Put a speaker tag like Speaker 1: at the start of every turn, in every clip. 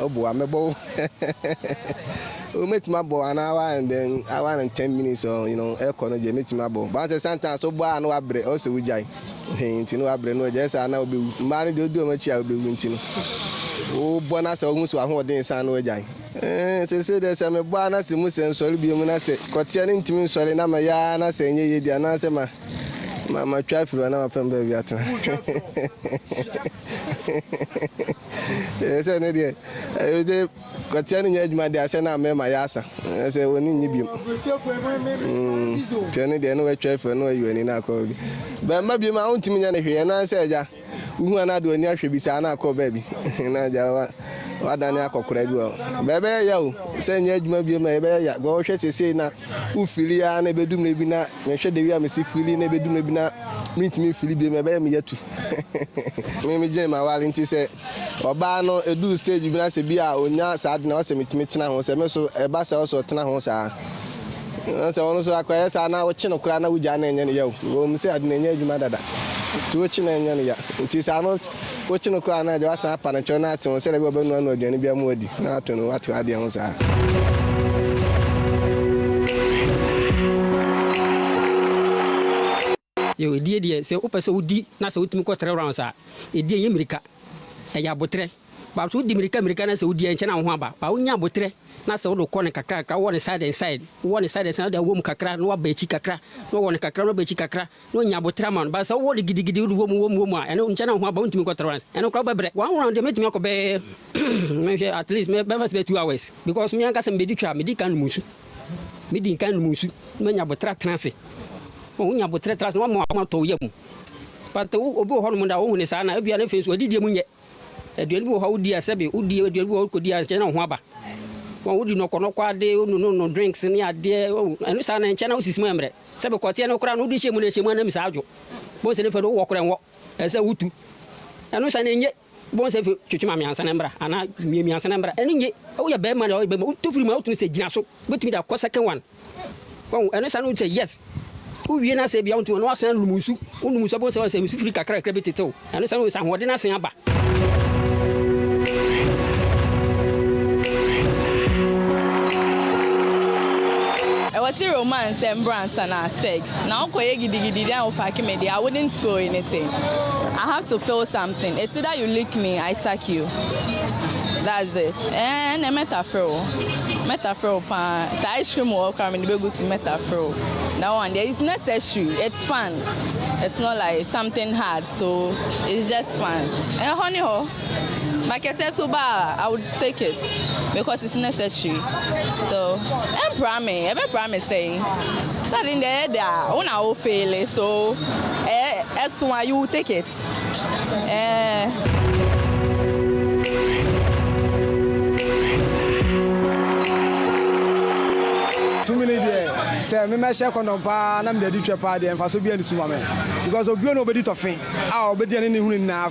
Speaker 1: obo amebo we meet my boy an hour and then hour and 10 minutes or air corner je meet my boy but sometimes so boy no abre also we jai nti no abre no je say na obi man de odu machi a obi nti no o bona say ohun so ahoden san no jai say there say me boy na say mu say nsori bi mu na say kotia ni ntimi nsori na ma ya na say nye yedi na say ma try for na ma pembe bi ato say no dey kotia ni adwuma de ase na me ma ya asa say woni nyi bi tene de no we try for no you ani na ko bi ba ma bi ma untimi nya na hwe na say ja uhu ana de oni ahwe bi sa na ko ba bi na ja wadane akokora bi o bebe ya o say nya adwuma bi ma ebe ya go hwe sese na ufili ya na bedum na bi na hwe de wi amesi fili na bedum na bi na mintimi fili bi ma ebe me yatu me je ma wali nti say oba no edu stage bi na se bi a onya sad na o se mitimi tena ho se me so eba se o so tena ho sa se ono so akwaya sa na o chi no kura na wuja na enye ne ya o me se ade na enye adwuma dada ti o chi na enye ne ya nti sa no o chi no kura na je wasa apa na cho na ati o se le bi obenu anu aduane bi amu odi na ato no ati ade ho sa
Speaker 2: yo die se o pese odi na se otimi ko 3 rounds a die ye mirika ya botre ba so di mirika na se odi enche na ho aba ba onya botre na se wo ko ne kakra kakra wo ne side and side da wo mu kakra no ba echi kakra no wo ne kakra no ba echi kakra no nya botre man ba se wo de gidigidi wo mu a ene enche na ho aba ontimi ko 3 rounds ene ko ba bre 1 round de metimi ko be me at least me be 2 hours because me anka se me di twa me di kan musu me nya botre transe unya botre tras no ma to yam but obi ho no da wo hu ne sa na abia na fensu odidie mu nye aduane bi wo ha odi asabe odi aduane bi wo kodi ache na ho aba won odi no kono kwa de no drinks ni ade enu sa na enche na osisi mu emre sabe kote no kra no odi chemu na mi sa adwo bo se ne fe do wo kra nwo ese wutu enu sa na enye bo se fe twetwuma mi ansa na mbra ana mi ansa na mbra enu nye wo ya be ma na be ma to firi ma wo tun se gina so betimi da ko second one won enu sa no say yes uwie na se bia untu no asan lumusu unumusu bo se misu firi kakra kakra betete anu san san hode na san aba
Speaker 3: I was a romance and brands and sex. Now gidi down for comedy. I wouldn't feel anything. I have to feel something. It's either you lick me, I suck you. That's it. And a metaphor pa. So ice cream will come in the big metaphor. That one there is necessary. It's fun. It's not like something hard. So it's just fun. And honey ho. Like I said, so bad, I would take it because it's necessary. So, I'm promise saying, starting there, when I will fail it, so that's why you will take it.
Speaker 4: 2 minutes there. Say me me share kono pa na me dey twa pa dey emfa so bia ni suma me because obi no obedi tofin a obedi ani ni hunu na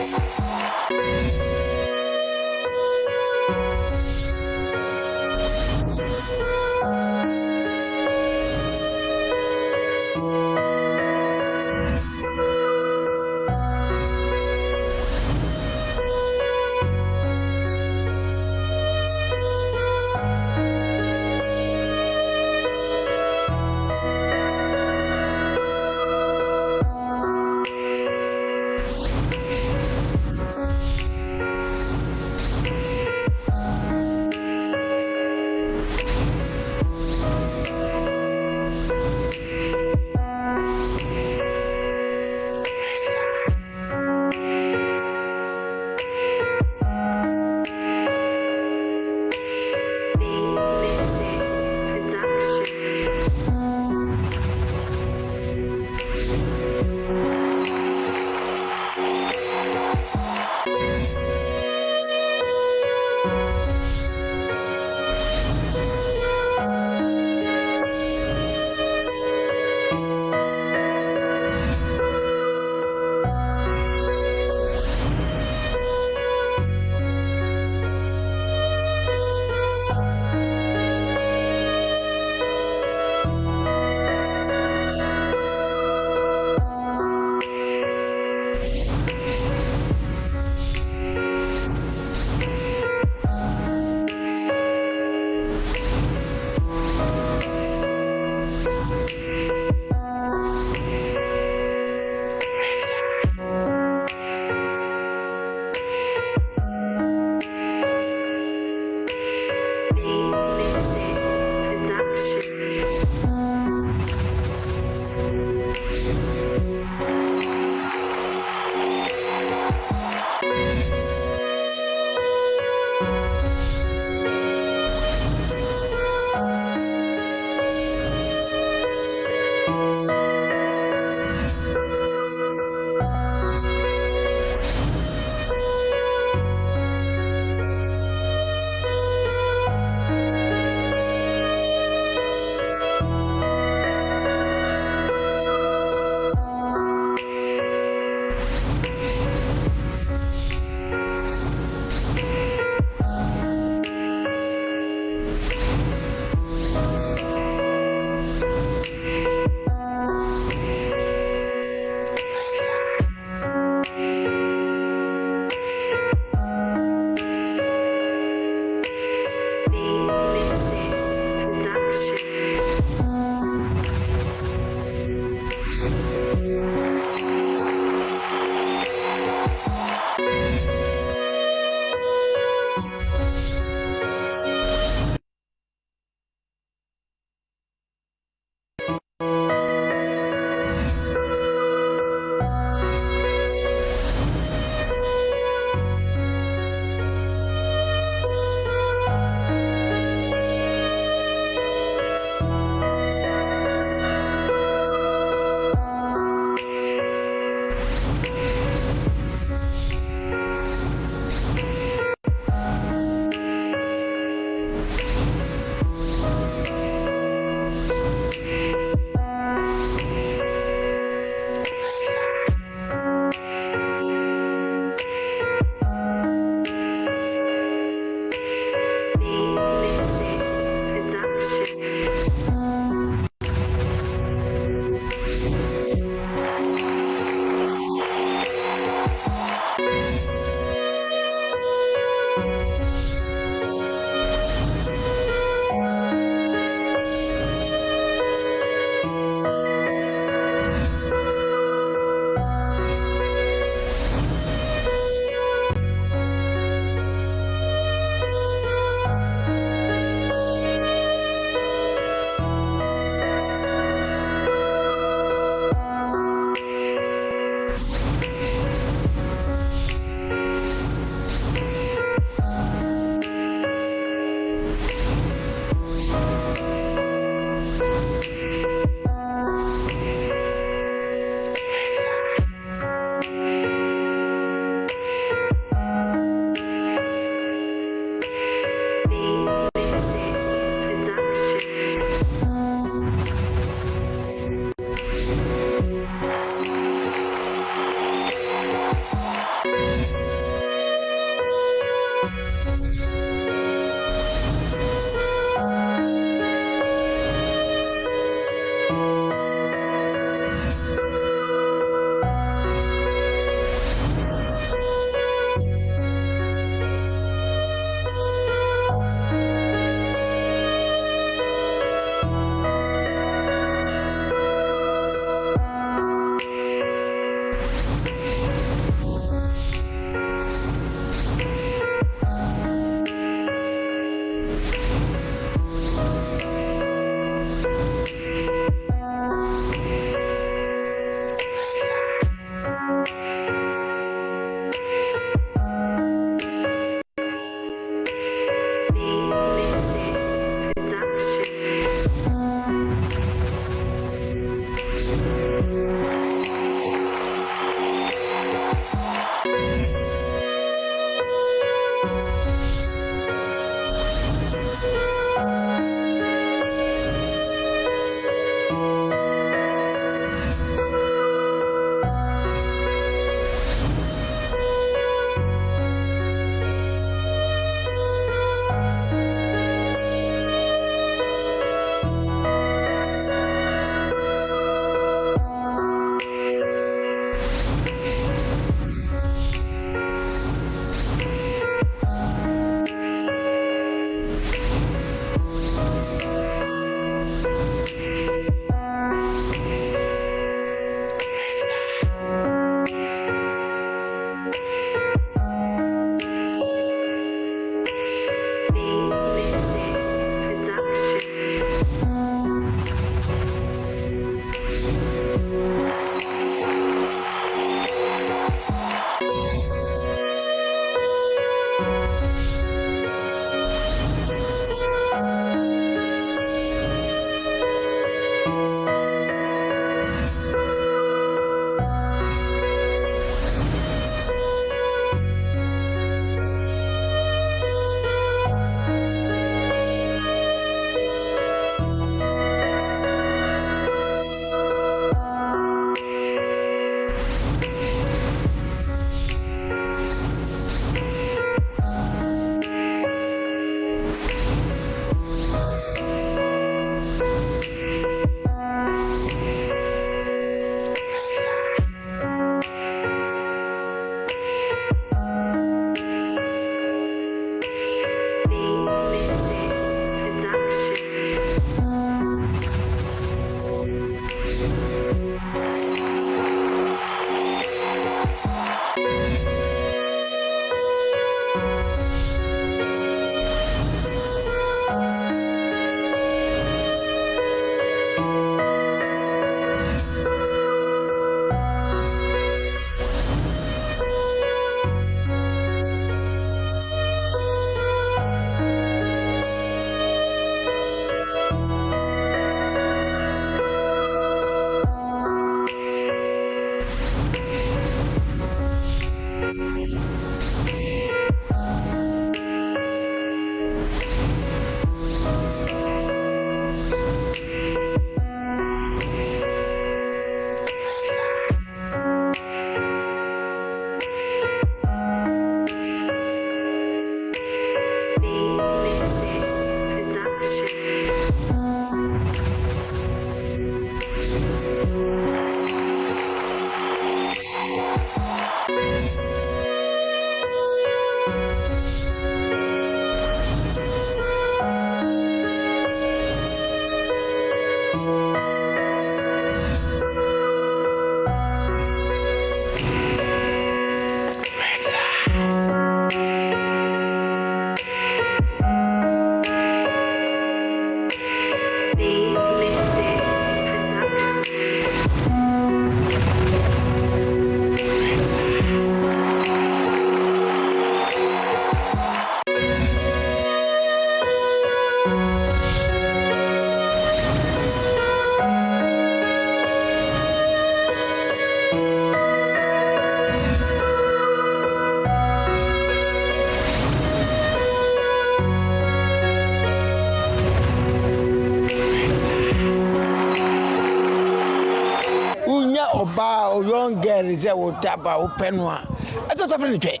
Speaker 5: is a tapa or penwa. I thought of it.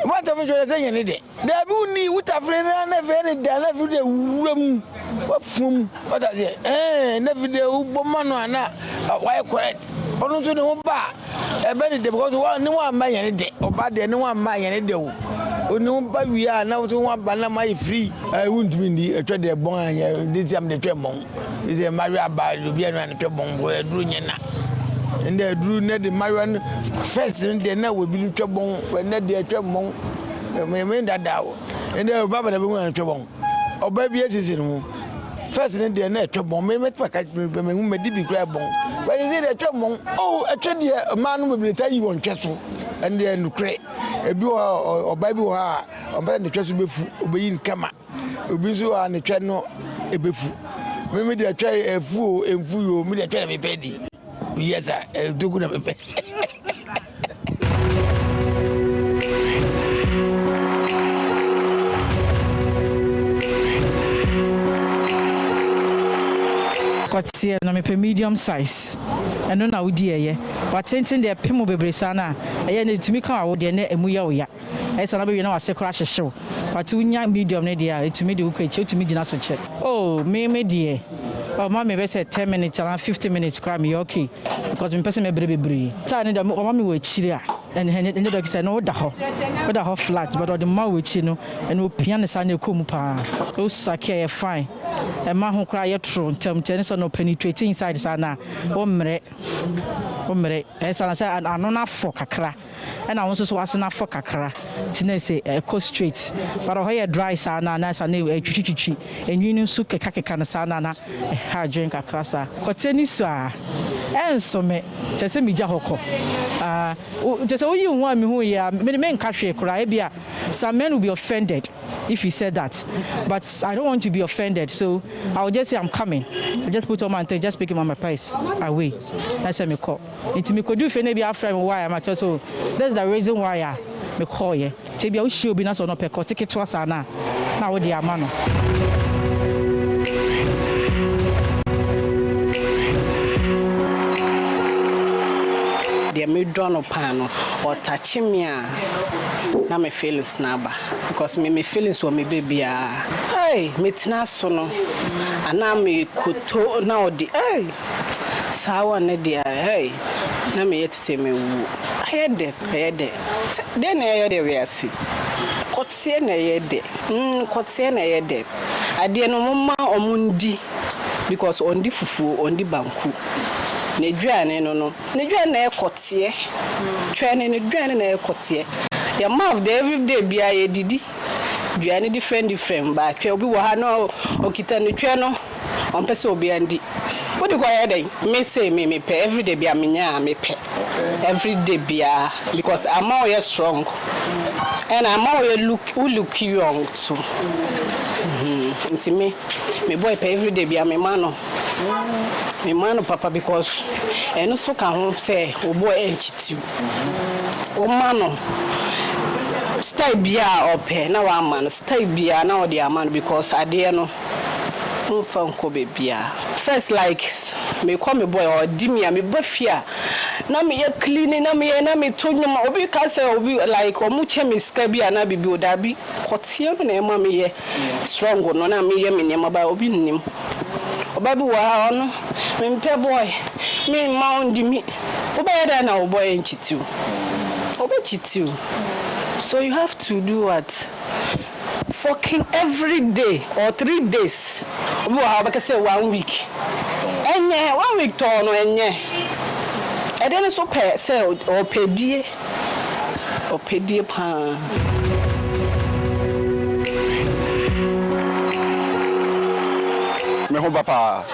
Speaker 5: What of you saying any day? There will need what a friend never any done every day room. What from what I say? Never day, Bomano, why correct? But also no bar. A better day because no one may any day, or bad day, no one may any day. No, but we are now to one banana free. I wouldn't mean the trade bond. This am the tremon. Is a Maria by Rubian and Trebon where drew Yena. And they drew net the Marian first, and they now will be Trebon when net the Tremon. May mean that down. And they are Baba and Trebon. Or baby is in home. First, and they are net Trebon, may make my catch me, may be grab bone. But is it a Trebon? Oh, a trade a man will tell you on Castle. And then create a bill or Bible or the church be in Kama. Ubizu and the channel a befu. Maybe they try a fool and fool, me try me petty. Yes, I do good of a pet.
Speaker 6: What's here? No, me medium size. I don't know dear, yeah. But sending their Pimo Bebresana, I need to make out their net and we are. As I know, I say crash a show. But to young medium, dear, it's me to check me dinner check. Oh, me, dear. Oh, mammy, I said 10 minutes and 15 minutes, cry me okay. Because I'm passing my baby breed. Tiny the mommy with Chiria. And the dog said, no, the hot flat, but the mouth with chino and no piano sandy kumpa. Oh, sake, fine. A man who cry a true, tennis or no penetrating inside Sana. Omre, as I said, and I'm not for Kakra. And I also was enough for Kakra. Tinese, a coast street. But I hear dry sana, nice and a chichi, and you know, suka kakana sana, a hard drink a crassa. Coteniswa. And so me, Tessemi Jahoko. Just all you want me who ya, many men catch a cry. Some men will be offended if you said that. But I don't want to be offended, so I'll just say I'm coming. I just put on my thing, just pick him on my price away. That's a me call. It's me could do for maybe after why I'm at so that's the reason why I me call you. Maybe I should be not on a peck ticket to us now. Now with the amano. The mid-drawn panel or touching me. Now me feeling snabber because me feeling so me baby hey me tina sono and now me kuto now the hey sawa ne dia hey na me yet say me wu I heard that then I heard we are see kotse na yede kotse na yede ade no mama omundi because on the fufu on the banku ne duane no ne duane e kotse twene ne duane na e kotse your mouth every day be a didi duane different but twe obi wo ha no okita ne twe no on pese obi andi what do you call it me say me pay every day be a menya me pay every day be a because I'm more strong and I'm more look young too it's me boy pay every day be a me man papa because and so can say oh boy enchiti o man stay bia ope na wa man stay bia na o dia man because ade no mfa nko bebia first like me call me boy or dimia me bafia na me ye clean na me tonyuma obi ka say obi like omu chemiska bia na bibi odabi kotie no na ema me ye strong no na me ye me nyama ba obi nnim obabi wa no me mpe boy me mound me oba da na boy nchitiu oba chitiu. So you have to do what? Fucking every day or 3 days. We have to say 1 week. And 1 week to no enye. And then so pay say or pedie pa.
Speaker 7: Me ho papa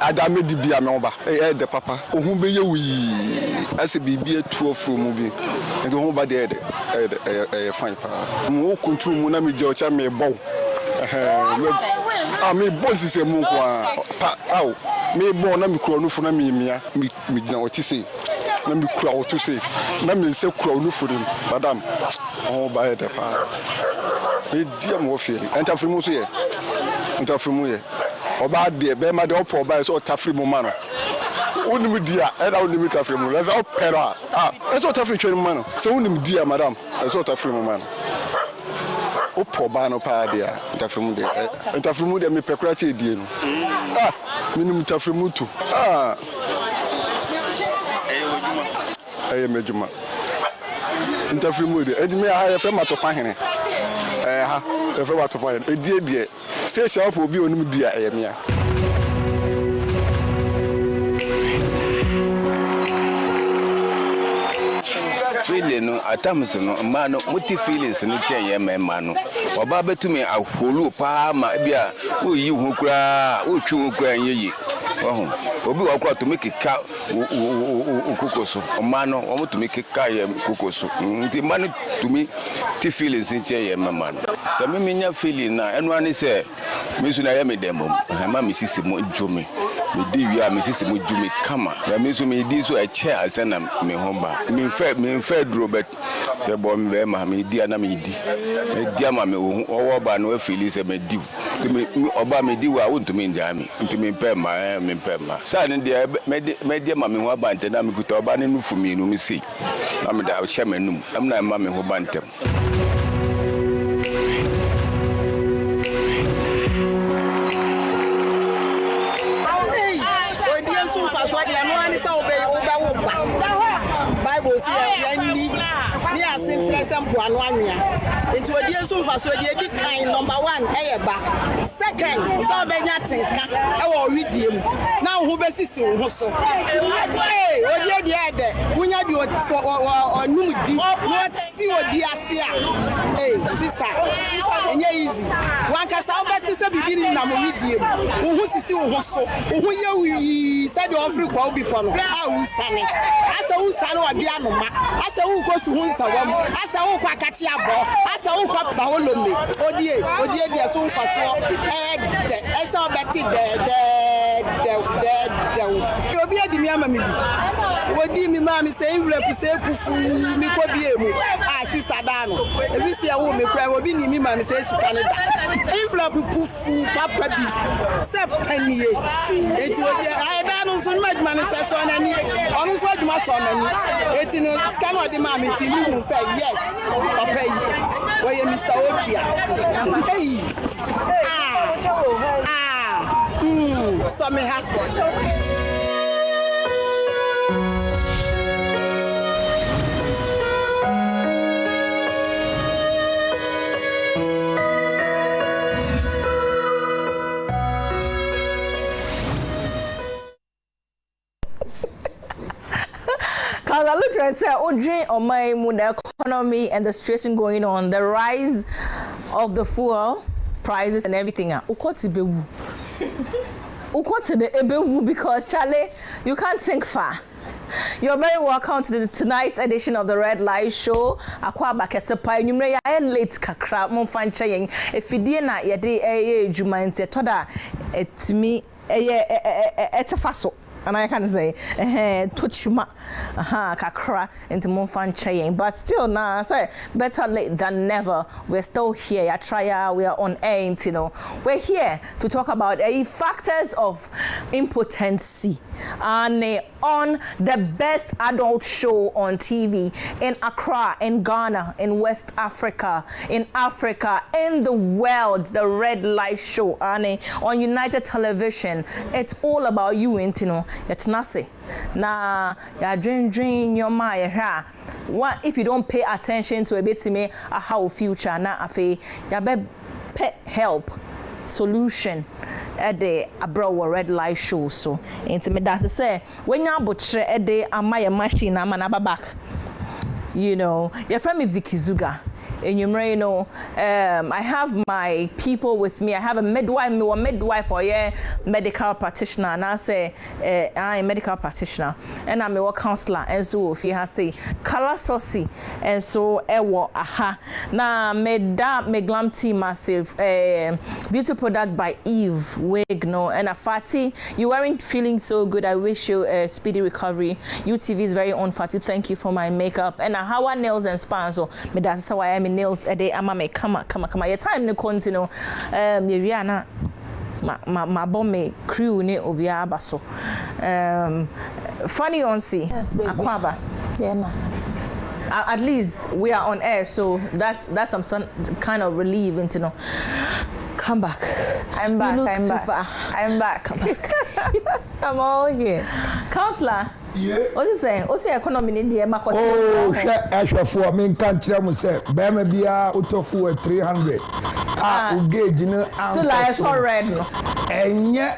Speaker 7: adame di bia me ho ba de papa ohun be ye wi ase bibia atu ofro mu bi and ho ba de fine pa mo control mu na me je o cha me bow me boss se mu kwa pa aw me bow na me kro no fu na me mia me gina o ti se na me kura o to se na me se kura no fu dem madam ho ba de pa me dia mo feel entafrimu so ye ntafrimu ye oba de be ma de opo ba so tafri mo ma no Unim dia, and I will limit a frame. Let's all pera. That's what a free training man. So, unim dia, madam. That's what a free man. O pobano padia, Tafrimude, and Tafrimude, me pecrati dino. Minimum Tafrimutu. I am a Juma. Interfrimude, and me I have a matopahine. If I want to find a dear, stay sharp will be on dear Emia.
Speaker 8: Feeling at times, man, multi feelings in the chair, man. Or Baba to me, a whole palma, beer, who you who cry, who chew cry ye. Oh, we are to make a cow, Kukoso, or man, or want to make a car, Kukoso. The money to me, the feelings in chair, man. The Mimina feeling, and one is a Miss Naomi Demo, her mammy sees more Jummy. Me di wi a me sisi mo djumi kama ya me so me di so a chair asana me homba me fair Robert the boy me ma me di ana me di ama me owo ba no afili se me di me oba me di wa wonto me nja me ntimi pe ma sa ne de me di ma me ho ba nte na me kuta oba ne nufu mi no me si na me da hye me num am na ma me ho ba ntem.
Speaker 9: Bible say ni asintrese mpo anu anwea enti odi enso mfa so odi kan number 1 eyeba second so benya tinka e wo widie mu na ho besisi wo so odi edi ede wunya di onum di what si odi ase a sister enye easy wanka sa obeti se bibiri na mo widie mu wo sisi wo so wo ye wi said offer kwa obi fo no a wo sane asa wo sane odi anoma asa wo kosu hu nsawam asa wo kwa kachi abo asa wo kwa paolome odie dia so mfa so esa obeti de obi adi mi ama mi bi odi mi ma mi se envelope se kufu mi ko bie mu sister dano ebi se wo me kra obi ni mi ma mi se sika ne da envelope kufu papa bi se panie eti odi ai dano so ma djuma ne so na ni onu so djuma so na ni eti no sika no di ma mi ti you say yes papa yi wo ye Mr. Ochia hey so me ha
Speaker 10: Because I looked and said, oh, dream on my the economy and the situation going on, the rise of the fuel prices and everything. Because Charlie, you can't think far. You're very welcome to tonight's edition of the Red Light Show. Akwa bakesepa enyumre ya late kakra mo fanche yen efidie na ye de ejuma nte toda etimi etefaso. And I can say, touchma, kakra, into Monfan chain. But still, now, say, better late than never. We're still here. At trial, we are on air, you know. We're here to talk about factors of impotency and on the best adult show on TV in Accra, in Ghana, in West Africa, in the world, the Red Light Show, and on United Television. It's all about you, you know. It's nothing. Nah, ya dream your mind. What if you don't pay attention to a bit to me a how future na afi ya be help solution at the abroad Red Light Show so into me that say when you butcher at the amaya machine I'm an back. You know, your friend me Vicky Zuga. And you know, I have my people with me. I have a midwife or medical practitioner, and I say I'm a medical practitioner, and I'm a counselor. And so if you have say color saucy, and so now me glam tea massive beauty product by Eve wig no and a fatty. You weren't feeling so good. I wish you a speedy recovery. UTV is very on fatty. Thank you for my makeup and how our nails and spa. So me that's how I am. Nails a day ama me come your time no continue Rihanna ma bomb me crew ne obia baso Funny on see.
Speaker 11: Yes, baby.
Speaker 10: Akwaba.
Speaker 11: Yeah, nah.
Speaker 10: At least we are on air, so that's some kind of relief into know. Come back.
Speaker 11: I'm back.
Speaker 10: You look
Speaker 11: I'm
Speaker 10: too
Speaker 11: back.
Speaker 10: far.
Speaker 11: I'm back.
Speaker 10: Come back.
Speaker 11: I'm all here.
Speaker 10: Counselor.
Speaker 12: Yeah.
Speaker 10: What's he saying? What's the economy in the Makoti?
Speaker 12: Oh, ashwafo me kan kire mu say bema bia utofu 300. Ugage no am.
Speaker 10: Still like so red no.
Speaker 12: Enye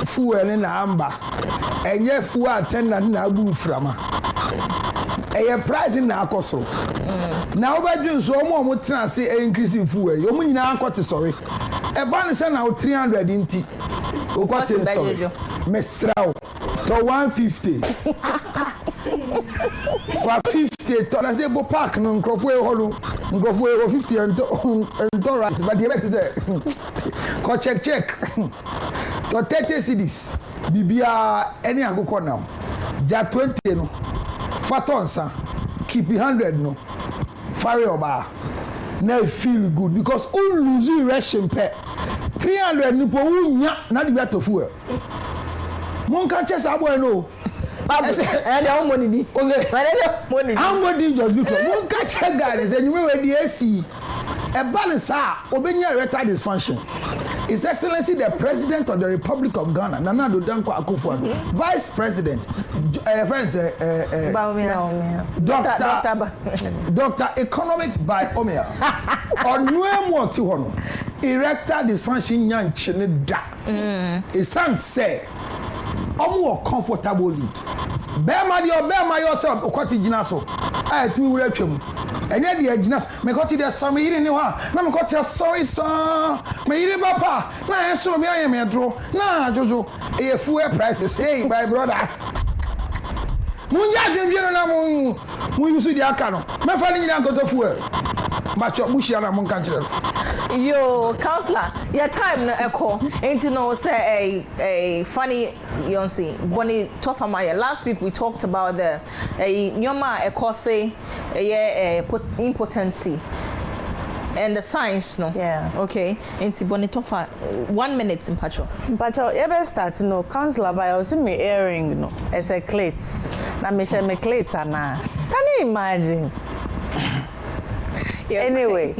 Speaker 12: fuel na amba. Enye fuel attendant na abu frama. Eye price na akoso. Na obadwun so omo tena se increase in fuel. Omo nyina akote sorry. E ba ne say na 300 nti. Okote sorry. Mesrao. To 150. For 50 to na say bo park no nkrofo e holu. Nkrofo e 50 and rice but the bet say ko check. To 30 cedis. Bibia any agoko now. Ja 20 no. Fatonsa keep 100 no. Fare oba. Now feel good because all lose ration pay. 300 ni po unya na di beto fuel. Mon kan chese abo no.
Speaker 10: And the money di. Money.
Speaker 12: How money just because mon kan chese guys and you we the AC. A balance obenya erectile dysfunction. His Excellency the President of the Republic of Ghana, Nana Addo Dankwa Akufo-Addo, Vice President, friends, Dr. Economic by Omia. Onwe mo ti hono. Erectile dysfunction nyanche ne da. It sounds say omo comfortable lead. Bema yourself okwati gina so. Ah ti mi wura twam. Enye de agina me ko ti de so me yiri ni ho na me ko ti sorry so me yiri papa na eso me aye me dro na jojo e fuel prices hey my brother munya dwendwe na mu yusu di aka no me fa ni nyina nkoto fuel ba cho bushia na mun kan kire
Speaker 10: Yo, counselor, your time no echo. Ain't you know say a funny Yonsi Bonnie Tofamaya. Last week we talked about the nyoma echo say impotency and the science no.
Speaker 11: Yeah.
Speaker 10: Okay. Ain't Bonnie Tofa 1 minute in patcho.
Speaker 11: Patcho, you better start no counselor by us me earring no. As a clates. Na me share me clates ana. Can you imagine? Anyway,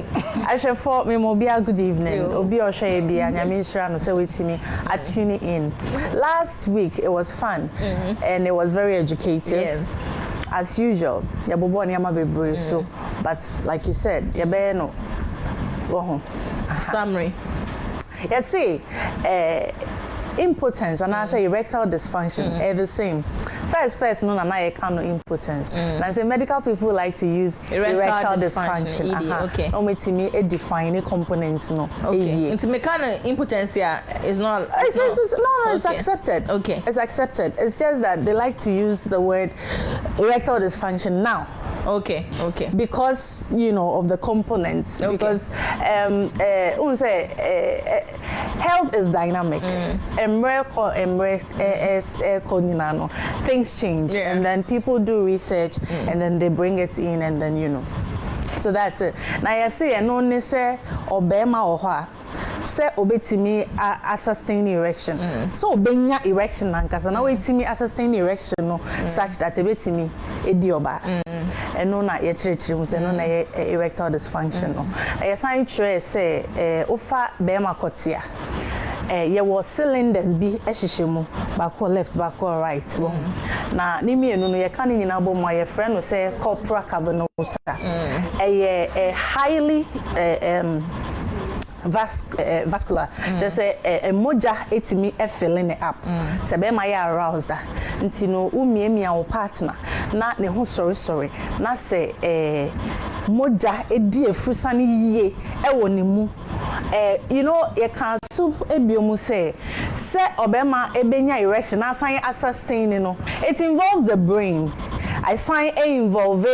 Speaker 11: I shall for me mobile good evening. Obi Osha be and Yamisha no say with me at tuning in. Last week it was fun and it was very educative.
Speaker 10: Yes.
Speaker 11: As usual. Ya bobo ni ama bebre so but like you said, ya be no.
Speaker 10: Summary.
Speaker 11: You see, impotence and I say erectile dysfunction are the same. First, no, I can't no impotence. And I say medical people like to use erectile dysfunction.
Speaker 10: Okay.
Speaker 11: To me, a defining component, no.
Speaker 10: Okay. Into mechanical impotence, is not.
Speaker 11: It's accepted.
Speaker 10: Okay.
Speaker 11: It's accepted. It's just that they like to use the word erectile dysfunction now.
Speaker 10: Okay.
Speaker 11: Because of the components.
Speaker 10: Okay.
Speaker 11: Because health is dynamic. Things change, and then people do research, and then they bring it in, and then So that's it. Now I say, I know they say obema or say obetimi assisting erection. So obenya erection nankasa na wetimi assisting erection no such that obetimi edioba. And no na ye church mu say no na erectile dysfunction no. I sign try say ofa bema kotia. Ye was cylinders be ehihemu back left back right. Na ni me no ye kan nyina bom my friend no say corporal cavernosa. A highly vascular just a moja etimi filling it up se be my aroused nti no umiemia wo partner na ne ho sorry na se moja edi efusane yie e woni mu ye can soup ebiomu se obema ebenya erection asan assisting no it involves the brain. I sign involve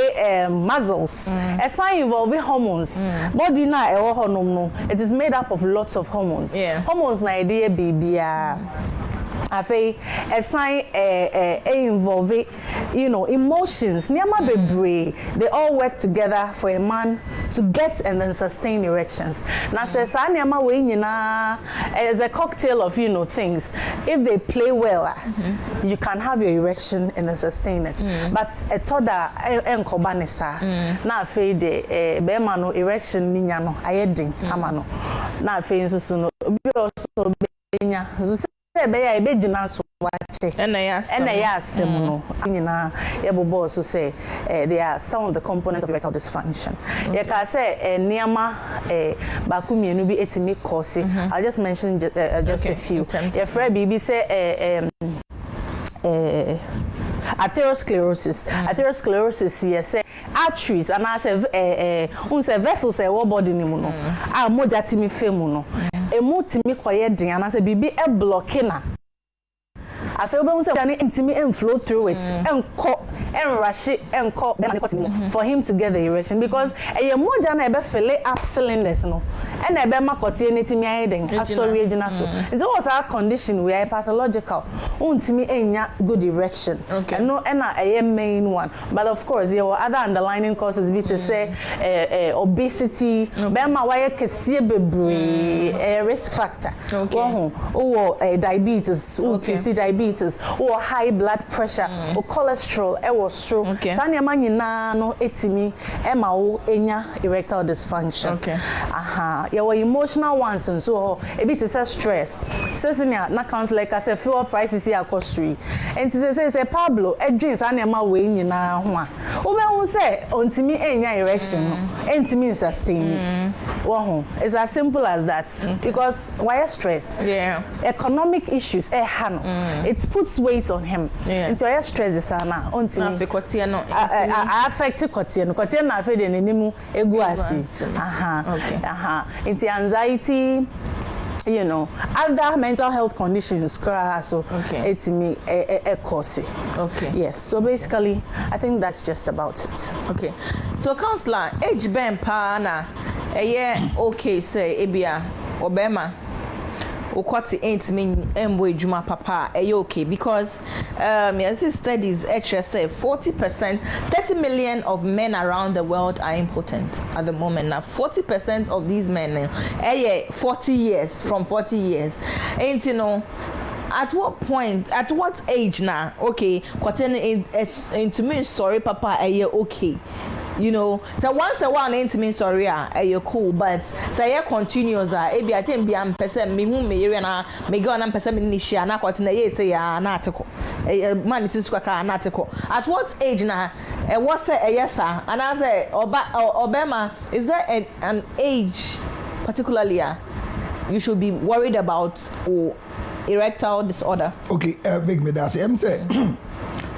Speaker 11: muscles. I sign involve hormones. Body na hormone no. It is made up of lots of hormones.
Speaker 10: Yeah.
Speaker 11: Hormones na idea baby Afei a sign involve emotions niama bebre they all work together for a man to get and then sustain erections. Now says niama we nyina as a cocktail of things. If they play well, you can have your erection and then sustain it. But a toda enkobanesa na afei de be ma no erection ninya no ayedin ama no na afei nso no obi also benya so be ya be gina so wache
Speaker 10: ena ya
Speaker 11: asem no nyina ye bobo so say they are some of the components of erectile dysfunction. Ye ka say niama baku mienu bi etimi cause. I'll just mention just a few. Ye frɛ bibi say atherosclerosis. Atherosclerosis yes arteries and as unse vessels e wo body ni mu no a moja timi fe mu no emu timi koye den and as bibi e blocking na afei obe unse dan intimi flow through it enko enrush enko for him to get the erection because e moja na e be fill up cylinders no and e be makoti enitimi ayeden asori ejina so it was our condition we are pathological untimi enya good erection and no na a main one but of course there were other underlying causes be to say obesity be ma why kese bebre risk factor diabetes diabetes or high blood pressure or cholesterol was true. Sanya manyina no etimi ema wo enya erectile dysfunction. Your emotional ones and so a bit is stress. Says na counts like I say fuel prices here cost 3. And say Pablo e dreams anya ma we nyina ho a. Obe hu say ontimi enya erection no entimi sustain. It's as simple as that because why are stressed? Economic issues it puts weight on him. Into your stress is na ontimi affect kotie na afede nenimu egu asi. Into anxiety, other mental health conditions so it's me a cause. Yes, so basically I think that's just about it.
Speaker 10: So counselor age ben pa na say ebia obema ukwati ain't mean embo juma papa okay because yes studies actually say 40% 30 million of men around the world are impotent at the moment. Now 40% of these men 40 years from 40 years ain't at what point at what age now into me sorry papa okay so once a while ain't mean sorry you're cool but say continuous ebi I think be am person me hu me area na me go na person me ni share na kwat na say ya na article man it is kwakra na article at what age na what say yes sir and I say obema is there an age particularly you should be worried about or erectile disorder?
Speaker 12: Big me that say say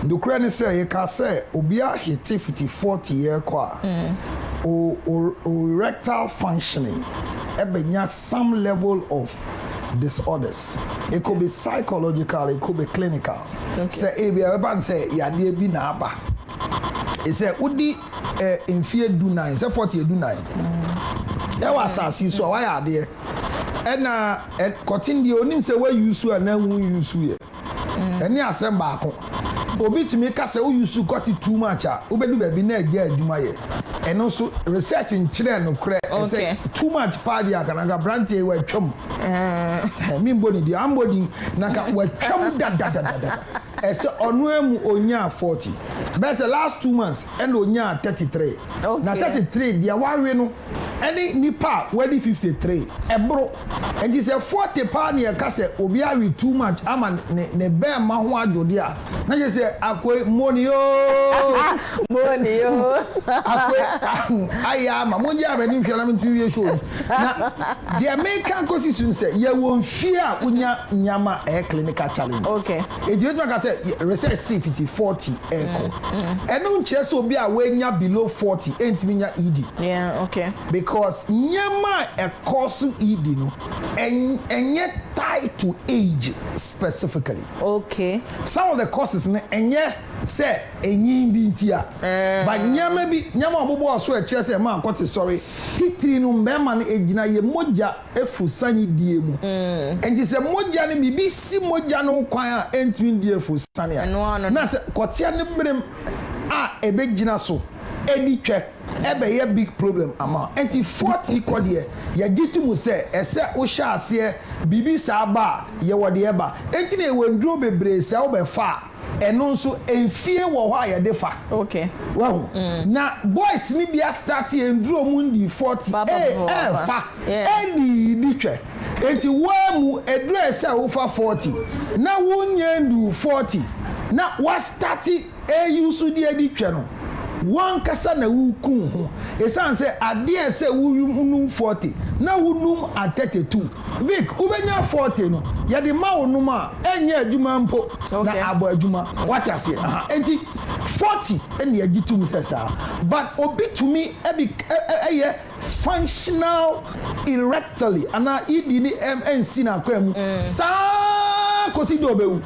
Speaker 12: the Ukraine say you can say obia hit 40 year kwa or erectile functioning ebenya some level of disorders. It could be psychological, it could be clinical. Say ebia say ya dey bi na aba. It say udi in fear do 9 say 40 do 9. There was asasi so why are there and continue onim say we use and then we use here. Any asem baako obi timi ka say we use got too much obedu be na eje aduma ye and also research in chile no kre say too much party akanaga branch e we twam me body di ambody naka we twam da ese onuemu onya 40 but the last 2 months and onya 33 na 33 dia wawe no any nipa wedi 53 ebro and he say 40 pa na ka say obi awe too much ama ne be ma ho adode a na je say akwe money akwe aya ma money abani hwela me twi show na the American constitution say ye won fear unya nyama clinical challenge e je ka say research see 40 echo and no chese obi a we nya below 40 entimi nya ED because nyama a course ED no and yet tied to age specifically.
Speaker 10: Okay.
Speaker 12: Some of the courses and yet say enyin bi ntia but nyama obobo aso e kire say man kwete sorry titiri no mbema na ejina ye moja efu sani die mu enti se moja ne bibi si moja no kwan a entwi die efu sani na se kotia ne brem a ebegina so edi twe ebe ye big problem ama enti 40 kodie ye gitimu se ese wo sha ase bibi sa ba ye wode ye ba enti na ewenduro bebre se wo be fa eno nso enfie wo ho ayede fa.
Speaker 10: Okay.
Speaker 12: Wow. Na boys ni bia start enduro mu ndi 40 fa edi ditwe enti wa mu eduro se wo fa 40 na wonye ndu 40 na wa start use di editwe no one kasa na wukun ho esan say ade say wunum 40 na wunum at 32 Vic ubenya 40 no ye de ma wonum a enye adwuma mpo na abo adwuma what ase enti 40 ene agitum sesa but obi to me eye functional erectly ana idi ni MNC na kwam sa kosi do bewu.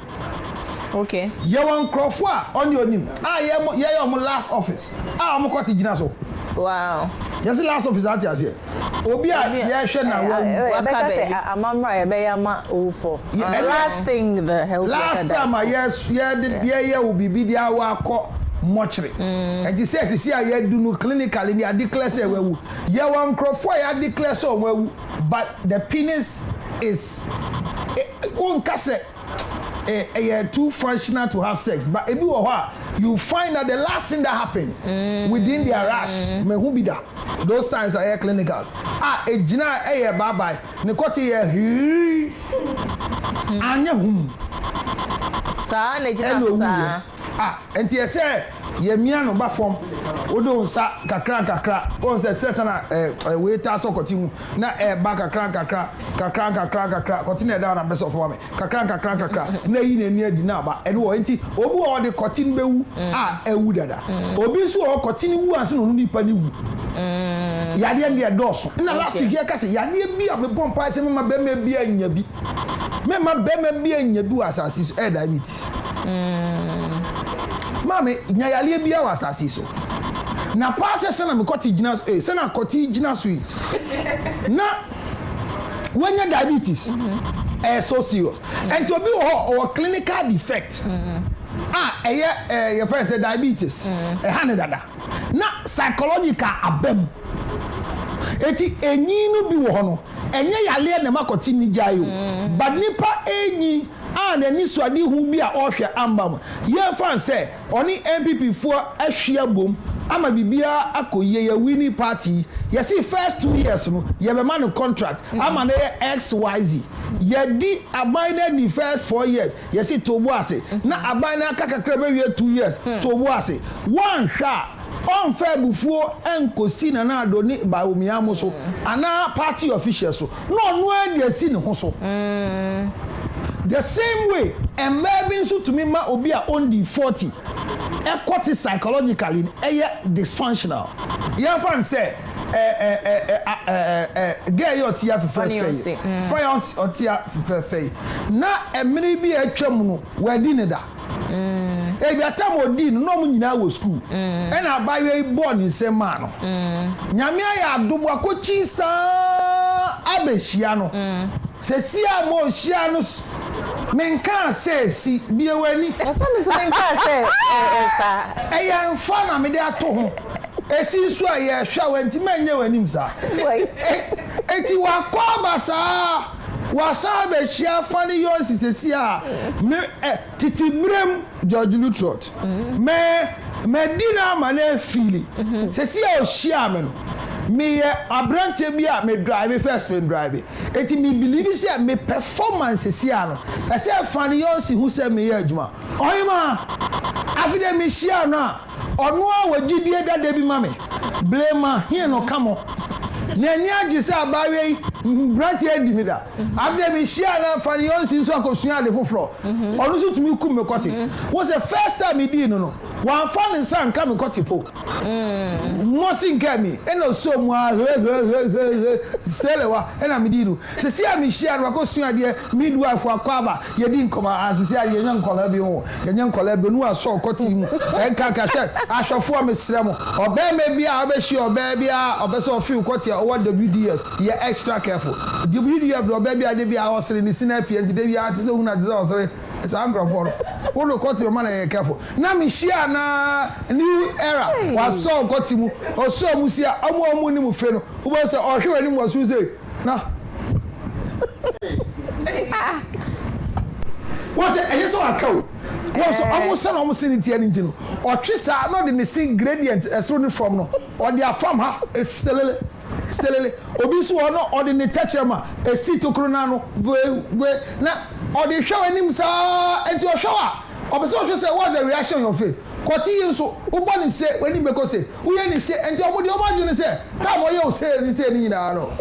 Speaker 10: Okay.
Speaker 12: You want Crawford on your name. Your last office. I'm got to so.
Speaker 10: Wow.
Speaker 12: Yes, the last office out here. Obia, yeah, sure now.
Speaker 11: I'm right. The last thing the health.
Speaker 12: Last time, yeah, will be the hour call mortuary. And he says, see, I do no clinical in the declare say, well, you want Crawford, I declare so well, but the penis is one cassette. Too functional to have sex, but if you find that the last thing that happened within their rash, who be that? Those times are clinicals. A jina bye bye. Nikoti anya
Speaker 10: sa ne jina sa.
Speaker 12: And you say ye miano ba form odo nsa kakra on se na waiter so continue na ba kakra continue down na best of me kakra na yi na ni adi na ba e wo enti obi wo de continue bewu ewu dada obi so o continue wu anse no nipa ni wu yade nde doso na last week ya kase yade bi a me bompa se mema be me bi anya bi mema be me bi anya bi asasi diabetes Mami, nyayale bia wa asase so. Na pass se na me koti gina se na koti gina so yi. Na when your diabetes so serious. And to be or clinical defect. Your friend say diabetes. Dada. Na psychological abem. Eti enyi no bi wo ho no. Enye yale na makoti ni jayo. But nipa enyi and then this one who be a ohwe ambam ye fan say oni MPP for ahwea bom ama bibia akoye ya winning party you see first 2 years no ye be man contract ama na XYZ ye di abide the first 4 years you see tobo ase na abide akakakra be 2 years tobo ase one sha on fair bufuo enkosi na na adoni ba omiamo so ana party officials so no dey see ne ho so the same way and maybe so to me ma obi a on the 40 equity psychologically dysfunctional you fan say get your tia fe fiance or tia fe na emini bi atwam no wadi ne da ebi atam odi no mo nyina wo school e na abaye born in same man no nyame ya adobo akochi sa abehia no se sia mo hia no menka say si biewani
Speaker 11: esa mi so menka say
Speaker 12: eya mfa na me de ato ho esi so aye hwa wanti manye wanim sa eti wa kwa basa wasa be hia fani yon sisi a me titi brem George Lutrot me dina mane fili sisi o hia me no me abrante bia me drive first me drive eti me believe say me performance sia no I say fani yonsi who say me adwuma oyima afide me shia no ono a wagidie dada bi mame blame here no come on na ni agi say abawe Branch here di me da. Abde me share na fani on sin so akosua de foforo. Onu so tumi kum me kote. Was the first time he did no. One fan in san come kote po. Mosin kemi. Eno so mu selewa ena me di no. Se sia me share no akosua de midwife akwaba ye di nkoma asisi a ye nya nkola bi ho. Ye nya nkola bi no aso kote mu. Enka ka hwe ahwefo amesrem. Obe me bia obeshi obe bia obeso feel kote o WDF. Ye extra careful. WDF do obe bia de bia osere ni sinapi enti de bia ati so huna de osere. It's angry for all the court your man careful. Now me share na new era was so got him or so musia omo ni mu fe no. Who say oh hwe ni mu so say na what's it yes so account what's almost say almost in tie nti no o twisa no the missing gradient so ni from no or their farm ha selele obi so no or the tetchema e si tokrona no we na or the show him sa enti o show a obeso say what's the reaction on your face kwati yin so ubani say when you make say we any say enti omo de omo adwene say time o ye o say ni say ni na no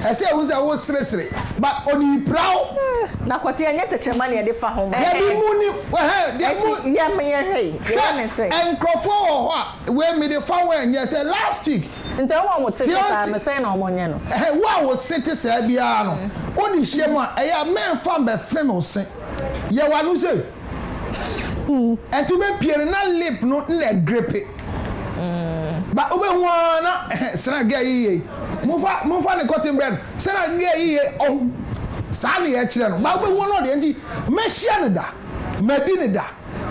Speaker 12: I say we say wo sresre but oni proud
Speaker 10: na kwati anya techema na de fa ho
Speaker 12: ya bi muni ya
Speaker 10: me hey ya me say
Speaker 12: enkrofo ho a we me de fa we nya say last week
Speaker 11: nti wo mo sete sa me say na omo nye no
Speaker 12: wo sete sa bia no oni hyem a eya men fa be fe no se ye wa no say and to be pure na lip no na grepe but obe ho na sra ga yi mufa ne cotton bread sra ga yi oh sa ne ya kire no but obe ho no de nti me hia ne da medine da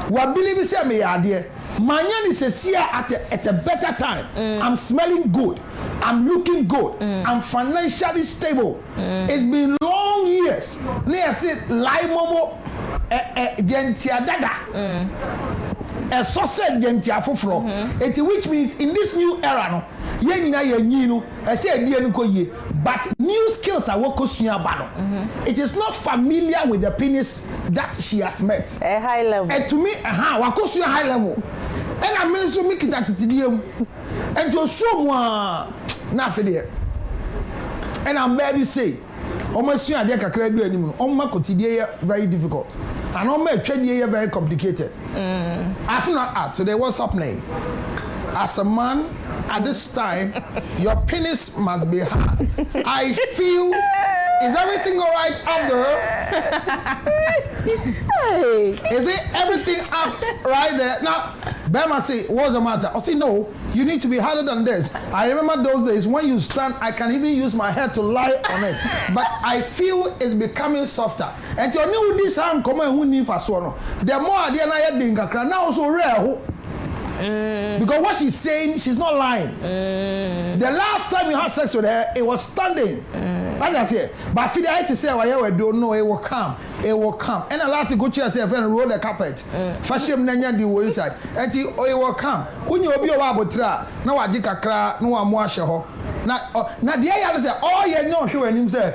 Speaker 12: wa believe say me ya de manya ni se sia at a better time. I'm smelling good, I'm looking good, I'm financially stable. It's been long years near say lai momo gentia dada a sausage gentia foforo which means in this new era no ye nyina ye nyi no I say die no koye but new skills are work osua ba no it is not familiar with the penis that she has met
Speaker 11: a high level
Speaker 12: and to me wakosua high level and I mean so make it at tidiem and to so mo na afede and I'm baby say almost you are there kakra do anim no ma kotidie very difficult and on my trade very complicated I feel not today what's happening as a man at this time your penis must be hard. I feel is everything all right up there? Hey. Is it everything up right there? Now, Bema say, what's the matter? I say, no, you need to be harder than this. I remember those days when you stand, I can even use my head to lie on it. But I feel it's becoming softer. And you know this hand come and who need for so the more I didn't now so rare. Because what she's saying, she's not lying. The last time you had sex with her, it was standing. Like I say, but if I had to say, well, I don't know, it will come. It will come. And the last thing, go to yourself and roll the carpet. Fashion Nanya do inside. And it will come. When you be a wabotra, no, I did a crack, no one wash her. Now, the other say, oh, yeah, no, sure, and him say.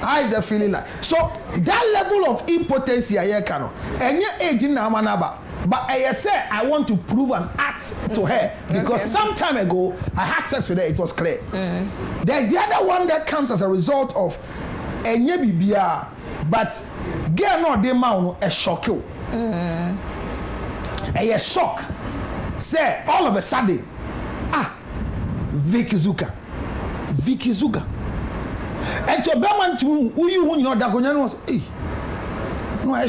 Speaker 12: I the feeling like. So, that level of impotence here, cano. And your age in Namanaba. But I said I want to prove an act to her because some time ago I had sex with her, it was clear. There's the other one that comes as a result of enye bibia, but girl no dey ma a shock you. A shock. Say all of a sudden, Vicky Zuka. And your Berman to who you know that was no I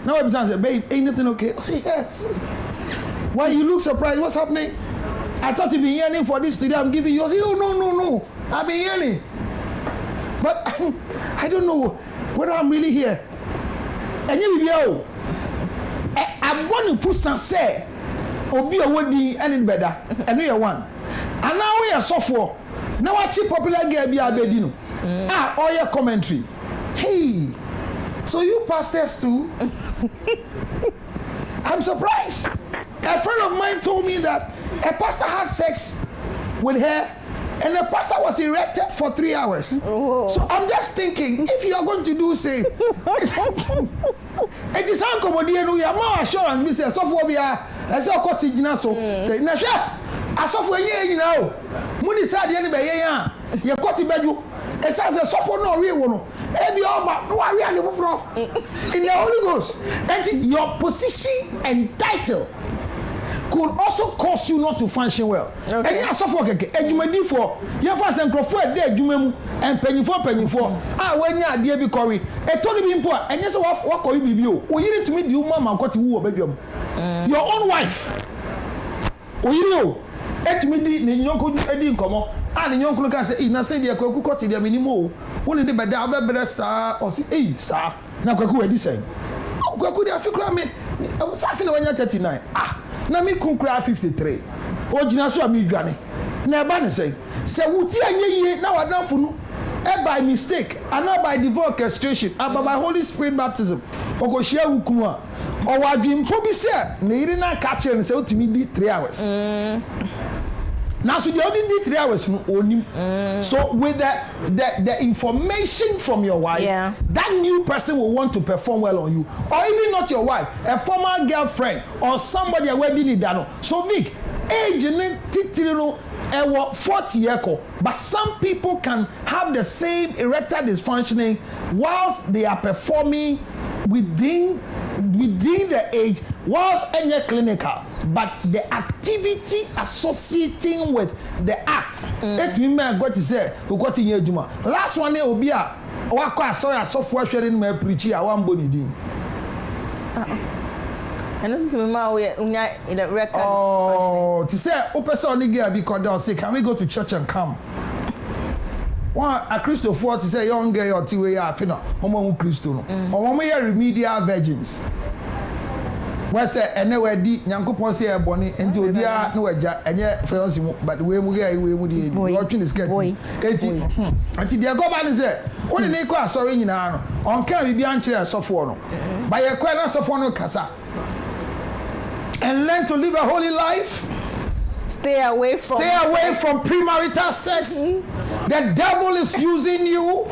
Speaker 12: now I say, babe, ain't nothing okay? I say, yes. Why you look surprised? What's happening? I thought you'd be yearning for this today. I'm giving you. I say, oh, no. I've been yearning. But I don't know whether I'm really here. And you will I'm going to put some say, or be a wedding and better. And we are one. And now we are software. Now I cheap popular girl be a bedino. All your commentary. Hey. So you pastors too? I'm surprised. A friend of mine told me that a pastor had sex with her and the pastor was erected for 3 hours. Oh. So I'm just thinking, if you are going to do same, it is uncommodian, we are more assurance, we say, software we are, as a cottage now, so, I software, you know, Muni said the enemy ya. You got to bed you. It says a suffer no real one. Every alma, no I really from in the Holy Ghost. And your position and title could also cause you not to function well. Okay. And you suffer and you may do for your first and prefer dead you and penny for. When you are dear be curry, a totally important and yes, what can you be you? Or you need to meet you, mamma, got to baby. Your own wife. Or you et me di ne nyonko edi nkomo and nyonko kan say na say de kwaku koti de minimo woni de beda obebere sa o say sa na kwaku wedi say kwaku de afikura me sa fi na wanya 39 na me kunkura 53 o gina so ami dwane na eba ne say wuti anyeye na wadanfo no by mistake and not by divine orchestration and by Holy Spirit baptism ogo share wukumu a o wadwimpo bi se na yiri na catch and say utimi di 3 hours now so you only did 3 hours so with the information from your wife, that new person will want to perform well on you, or even not your wife, a former girlfriend or somebody already did that. So Vic, age titiro 40 years, but some people can have the same erectile dysfunctioning whilst they are performing within the age whilst any clinical, but the activity associating with the act. Let me go to say we got in your juma. Last one will be a sorry software sharing my preacher I want body din.
Speaker 10: And this is me in the record.
Speaker 12: Oh, to say person only get because they say can we go to church and come? One a Christopher to say young girl or two way afina homo Christo no. Or one remedial virgins. Why say anywhere di Nyankopon say ebony enti odia na waja enye fiance but we mu get we mu di watching is getting enti dia go ba ni say woni ne ko asori nyina no on kan bi an kire asofo no ba ye kwa na asofo no kasa and learn to live a holy life.
Speaker 10: Stay away
Speaker 12: from premarital sex. The devil is using you.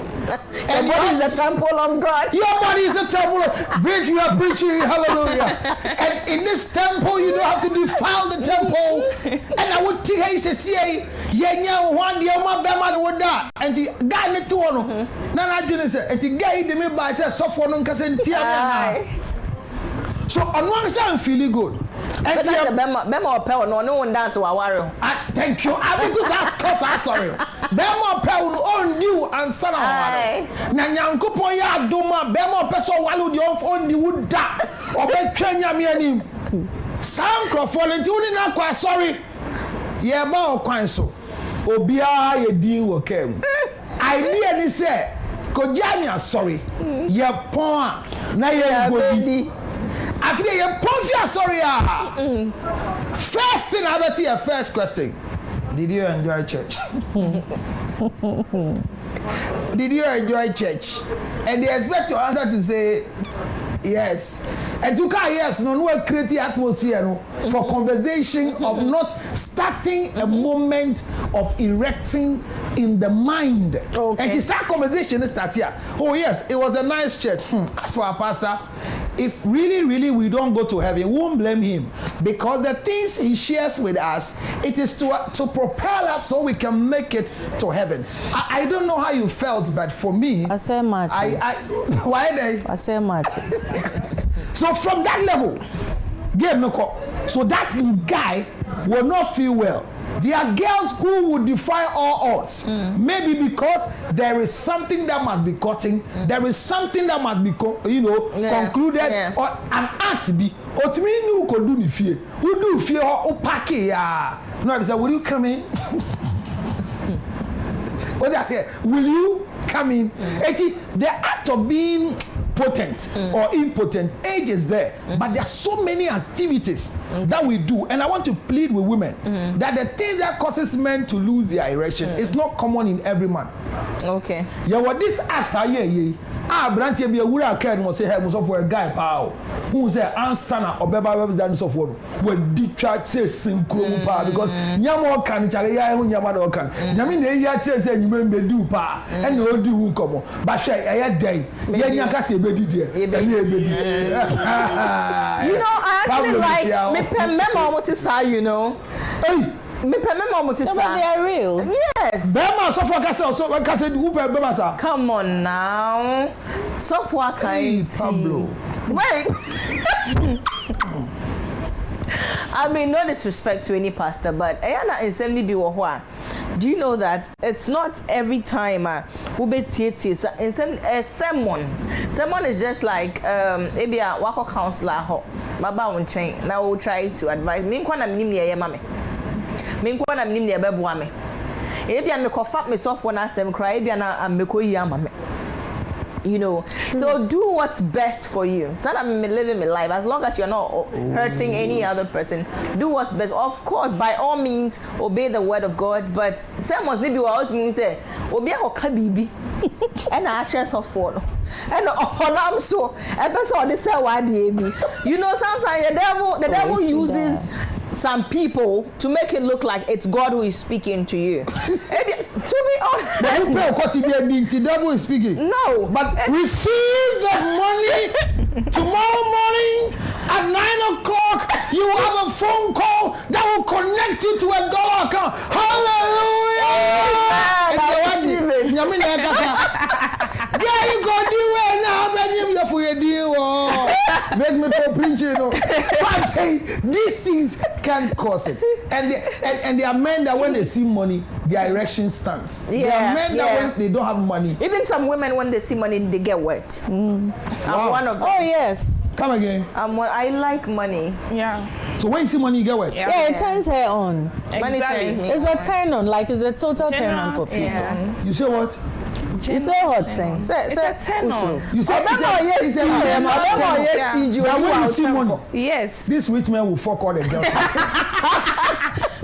Speaker 10: And your body is a temple of God.
Speaker 12: Your body is a temple of Vic, you are preaching, hallelujah. And in this temple, you don't have to defile the temple. And I would tell you, say, yeah, one day, my bema would die. And the guy need to one. Nana Junior said, and the guy did me by say, so for no cousin. So on one side, I'm feeling good.
Speaker 10: And the Bema Pel, no one dance to our
Speaker 12: thank you. I think I'm sorry. Bema Pel on you and son of Nanyanko Poya Doma, Bema Peso Walu the off on the wood da or Ben Kenya me. Sam Crawford and Tuni Nakwa, sorry. Yeah, Bao Quanso. Obia, ye deal with him. I nearly said, Kojania, sorry. Yeah, Pon, Naya Body. After you profia sorry first thing I bet you first question. Did you enjoy church? Did you enjoy church? And they expect your answer to say yes. And to say yes, no create the atmosphere for conversation of not starting a moment of erecting in the mind. Okay. And it's that conversation start here. Oh yes, it was a nice church. As for our pastor, if really we don't go to heaven, we won't blame him because the things he shares with us, it is to propel us so we can make it to heaven. I don't know how you felt, but for me,
Speaker 11: I say much.
Speaker 12: Why they?
Speaker 11: I say much.
Speaker 12: So from that level, so that guy will not feel well. There are girls who would defy all odds. Maybe because there is something that must be cutting, there is something that must be, concluded, or an act be. Or to me, you could do the fear. Who do fear or pack it? No, I said, will you come in? What I say, will you come in? The act of being potent or impotent, age is there, but there are so many activities that we do, and I want to plead with women that the thing that causes men to lose their erection is not common in every man.
Speaker 10: Okay.
Speaker 12: Yeah, what this act Branty be a wura can was say hey for a guy pow who say answer na obeba web dan so for we di twa say synchro pa because nyamo kan chare ya hu nyama do kan nyame na ya chire say nyuma be du pa e na odi hu komo ba hwe e dey ye nya ka se be di de e na e be di
Speaker 10: you know I actually like me memo what is how you know
Speaker 12: hey
Speaker 10: Me mama
Speaker 11: So they are real.
Speaker 10: Yes.
Speaker 12: Bema so for kase who pe bema sa.
Speaker 10: Come on now. So for kind.
Speaker 12: Pablo.
Speaker 10: Wait. I mean, no disrespect to any pastor, but Ayana in Semni Biwahua. Do you know that it's not every time in someone is just like maybe a wako counselor ho baba won chain now will try to advise me kwa na minim ye mame me kwa na minim ne beboa me maybe am ko fa me so for na asem cry maybe na am ko yi amame. You know, so do what's best for you. So that I'm living my life. As long as you're not hurting any other person, do what's best. Of course, by all means, obey the word of God. But some must maybe what me say, obey our kabibi, and I just of follow. And I'm so episode this why you know sometimes the devil uses some people to make it look like it's God who is speaking to you. To be honest,
Speaker 12: the devil is speaking.
Speaker 10: No,
Speaker 12: but receive the money tomorrow morning at 9 o'clock. You have a phone call that will connect you to $1 account. Hallelujah! Yeah, you go do it now, but you for your deal. Make me go preach, you know. So I'm saying these things can cause it. And there are men that when they see money, their erection stands. There are men that when they don't have money.
Speaker 10: Even some women when they see money, they get wet. I'm one of them.
Speaker 11: Oh yes.
Speaker 12: Come again.
Speaker 10: I like money.
Speaker 11: Yeah.
Speaker 12: So when you see money, you get wet.
Speaker 11: Yeah, it turns her on.
Speaker 10: Money turns me
Speaker 11: It's a turn on, like it's a total turn on for people.
Speaker 10: Yeah.
Speaker 12: You say what?
Speaker 11: You say what thing?
Speaker 3: It's a turn on.
Speaker 12: You say
Speaker 10: when
Speaker 12: you see money,
Speaker 3: Yes.
Speaker 12: this rich man will fuck all the girls.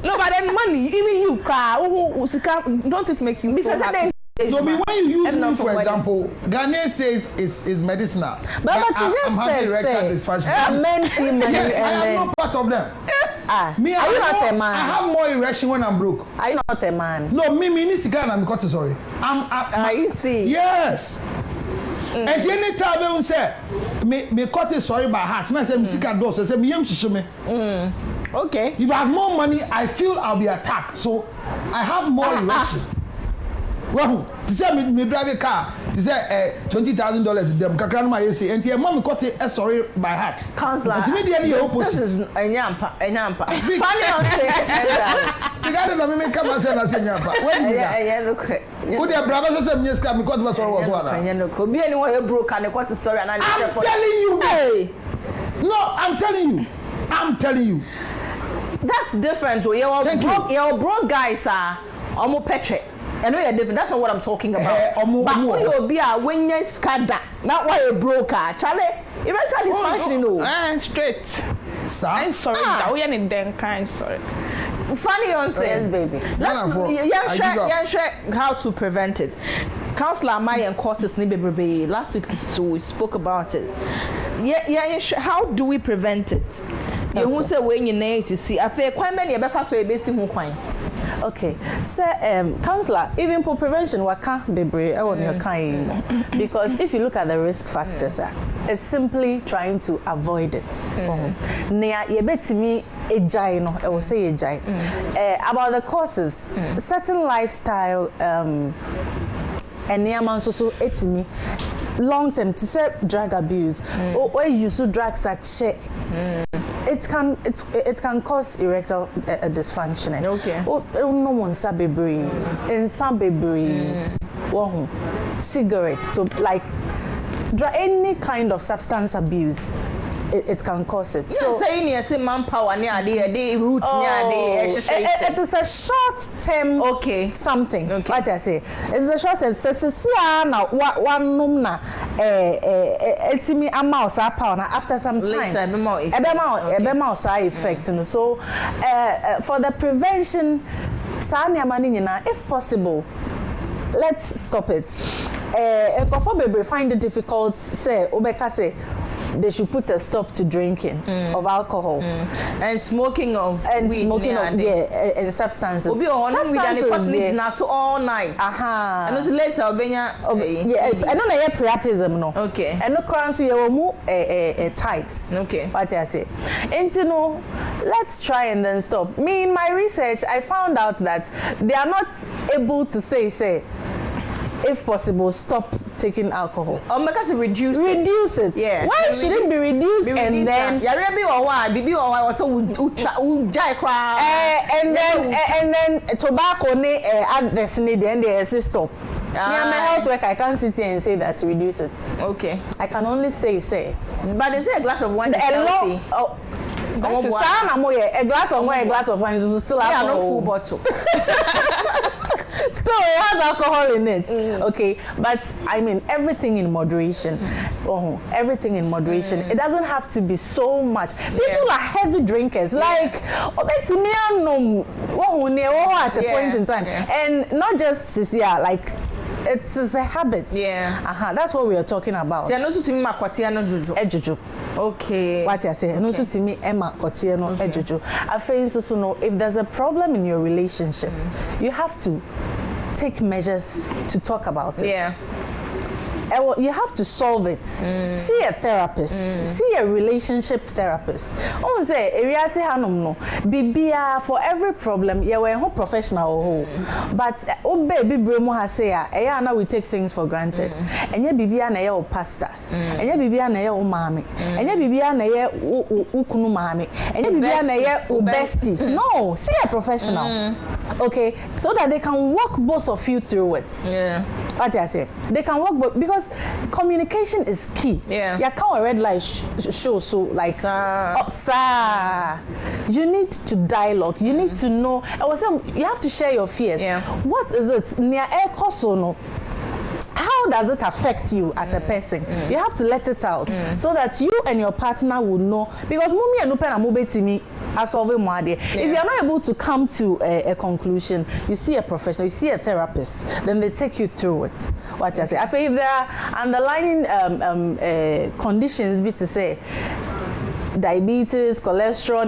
Speaker 3: No, but then money, even you cry. Don't it make you feel happy?
Speaker 12: No, but when you use me, for example, Ghanaian says it's medicinal.
Speaker 11: But you just said men see money
Speaker 12: yes,
Speaker 11: and
Speaker 12: I am not part of them. Me,
Speaker 11: are you not a man?
Speaker 12: I have more erection when I'm broke.
Speaker 11: Are you not a man?
Speaker 12: No, me need to and I'm cutting sorry.
Speaker 10: You see?
Speaker 12: Yes. And any time they will say, me cut it sorry by heart. Me say me sick and dose. Say me yam shishime.
Speaker 10: Okay.
Speaker 12: If I have more money, I feel I'll be attacked. So I have more erection. Well, to say me drive a car, to say $20,000 them kakra no my say, and your mom cut it sorry by heart.
Speaker 10: Counselor.
Speaker 12: It mean the opposite.
Speaker 10: This is a nyampa. Funny on say.
Speaker 12: The guy that me come and say na say nyampa. Where did you?
Speaker 10: Yeah, look.
Speaker 12: Who the brother say me scam me cut was sorry was what?
Speaker 10: Yeah, look. Be anyone you broke and cut the story and I
Speaker 12: I'm telling you. Hey. No, I'm telling you.
Speaker 10: That's different. Your broke guys are almost petre. I know you're different. That's not what I'm talking about. But you'll be a when you're scada, not why you're broker. Charlie, eventually it's functioning. No,
Speaker 3: straight.
Speaker 12: Sir?
Speaker 3: I'm sorry. We are in den kind. Sorry.
Speaker 10: Funny on says, baby. Let's share how to prevent it. Counselor Maya and courses baby. Last week so we spoke about it. How do we prevent it? You who say when you need to see. I feel quite many befa so ebesi hu kwan.
Speaker 11: Okay, so counselor, even for prevention, waka bebre on your kind, because if you look at the risk factors, it's simply trying to avoid it. Nea yebetimi ejai no, I will say ejai. About the causes, certain lifestyle and nea man so etimi long term to say drug abuse or use of drugs at check. It can cause erectile dysfunction.
Speaker 10: Okay.
Speaker 11: No one sabe brain, and some brain. Cigarettes, so like any kind of substance abuse, it can cause it.
Speaker 10: So saying yes, manpower near the roots near the
Speaker 11: it is a short term something. Okay. What I say, it's a short term. Now one numna etimi amount after some time. Later, side effect. So for the prevention, if possible, let's stop it. Find it difficult. Say obeka say. they should put a stop to drinking of alcohol
Speaker 10: and smoking of
Speaker 11: and
Speaker 10: weed,
Speaker 11: smoking of and substances.
Speaker 10: Obi substances so all night. And also later obenya
Speaker 11: I know na priapism no.
Speaker 10: Okay.
Speaker 11: And no crown so you mu types.
Speaker 10: Okay.
Speaker 11: What I say. And you know, let's try and then stop. Me in my research I found out that they are not able to say if possible stop taking alcohol
Speaker 10: or make us reduce
Speaker 11: it.
Speaker 10: Yeah.
Speaker 11: Why should it be reduced and then and then tobacco add this then they stop. Me and my health work, I can't sit here and say that reduce it.
Speaker 10: Okay.
Speaker 11: I can only say.
Speaker 10: But they say a glass of wine is healthy.
Speaker 11: A glass of wine, a glass of wine is still alcohol.
Speaker 10: Yeah, no full bottle.
Speaker 11: Still, it has alcohol in it. Okay, but I mean everything in moderation. Everything in moderation. It doesn't have to be so much. People are heavy drinkers. Like, at a point in time, and not just like. It's a habit.
Speaker 10: Yeah.
Speaker 11: That's what we are talking about.
Speaker 10: Juju. Okay.
Speaker 11: What you say? And also to me, Emma Kotiano Ejuju. I feel so know if there's a problem in your relationship, you have to take measures to talk about it.
Speaker 10: Yeah.
Speaker 11: You have to solve it. See a therapist. See a relationship therapist. Oh, say area say hanum no. Bibia for every problem, yeah, we're a professional. But baby bremo has say now we take things for granted. And yeah, bibia na ya pastor. And yeah, bibia na ya mami. And yeah, bibia na ya ukunu mami. And yeah, bibia na ya bestie. No, see a professional. Okay, so that they can walk both of you through it.
Speaker 10: Yeah.
Speaker 11: What I say? They can work both because communication is key.
Speaker 10: Yeah.
Speaker 11: You can't a red light show so like you need to dialogue. You need to know. I was saying you have to share your fears.
Speaker 10: Yeah.
Speaker 11: What is it? Near air no. How does it affect you as a person? You have to let it out so that you and your partner will know. Because mumi and upen amubetimi asolve mwade. If you are not able to come to a conclusion, you see a professional, you see a therapist, then they take you through it. What I say? I feel if there are underlying conditions, be to say diabetes, cholesterol,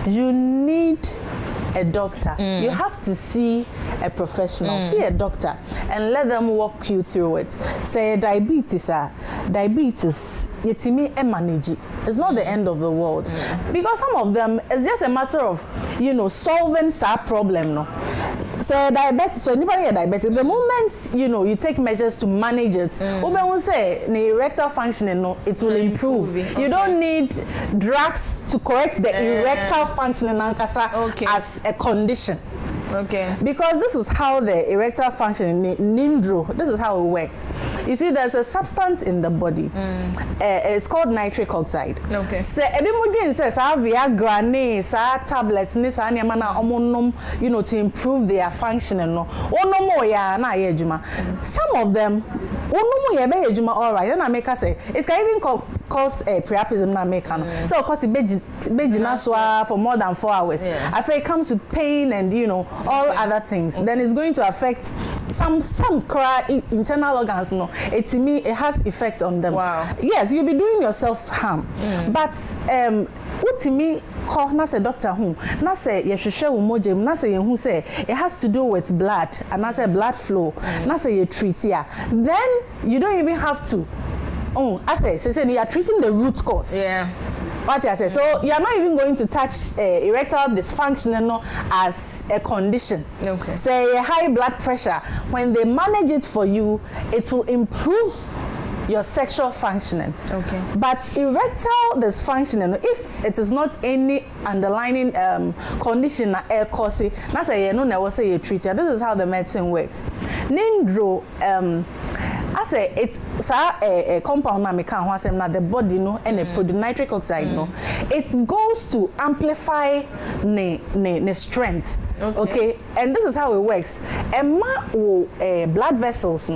Speaker 11: you need a doctor. You have to see a professional. See a doctor and let them walk you through it. Say diabetes, yetimi manage. It's not the end of the world. Because some of them, it's just a matter of, solving that problem. No. Say diabetes, so anybody has diabetes, the moment, you take measures to manage it, will say the erectile functioning, it will improve. You don't need drugs to correct the erectile functioning as a condition.
Speaker 10: Okay.
Speaker 11: Because this is how the erectile function, NINDRO, this is how it works. You see, there's a substance in the body. It's called nitric oxide.
Speaker 10: Okay.
Speaker 11: So, everybody says, Viagra, tablets, to improve their functioning. Some of them, all right, then I make us say, it can even cause a priapism na make so cause it for more than 4 hours. After it comes with pain and all other things, then it's going to affect some internal organs. It has effect on them.
Speaker 10: Wow.
Speaker 11: Yes, you'll be doing yourself harm. But what to me na say doctor who na say yehwehwe wo mojem na say yehu say it has to do with blood and na say blood flow na say you treat here, then you don't even have to I say you are treating the root cause.
Speaker 10: Yeah.
Speaker 11: What I say? So you are not even going to touch erectile dysfunction as a condition.
Speaker 10: Okay.
Speaker 11: Say high blood pressure, when they manage it for you, it will improve your sexual functioning.
Speaker 10: Okay.
Speaker 11: But erectile dysfunction, if it is not any underlying condition na cause, na say you know say you treat it. This is how the medicine works. NINDRO I say it's a compound na meka ho asem na the body and a produce nitric oxide it goes to amplify the strength. Okay, and this is how it works. Blood vessels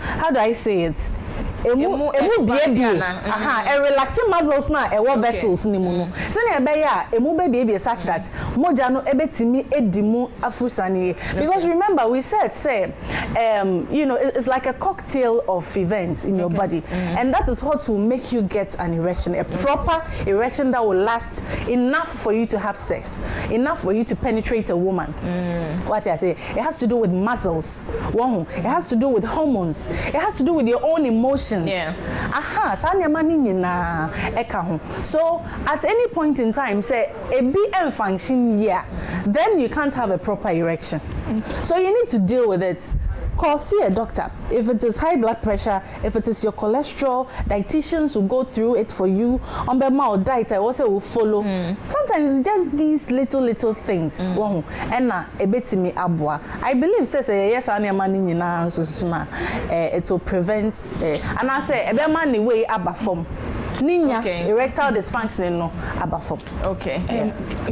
Speaker 11: how do I say it? emu baby aha relaxing muscles na vessels ni mu no so na ebe ya emu baby such that moja no ebetimi edimu afusani because remember we said say it's like a cocktail of events in your body and that is what will make you get an erection, a proper erection that will last enough for you to have sex, enough for you to penetrate a woman. What I say, it has to do with muscles, it has to do with hormones, it has to do with your own emotions. So at any point in time, say a BM function, then you can't have a proper erection. So you need to deal with it. Call, see a doctor. If it is high blood pressure, if it is your cholesterol, dietitians will go through it for you. On the mouth diet, I also will follow. Sometimes it's just these little things. And a bit me abwa. I believe says yes, I am money na it will prevent. And I say a man way abba form. Ninya erectile dysfunction no abafo.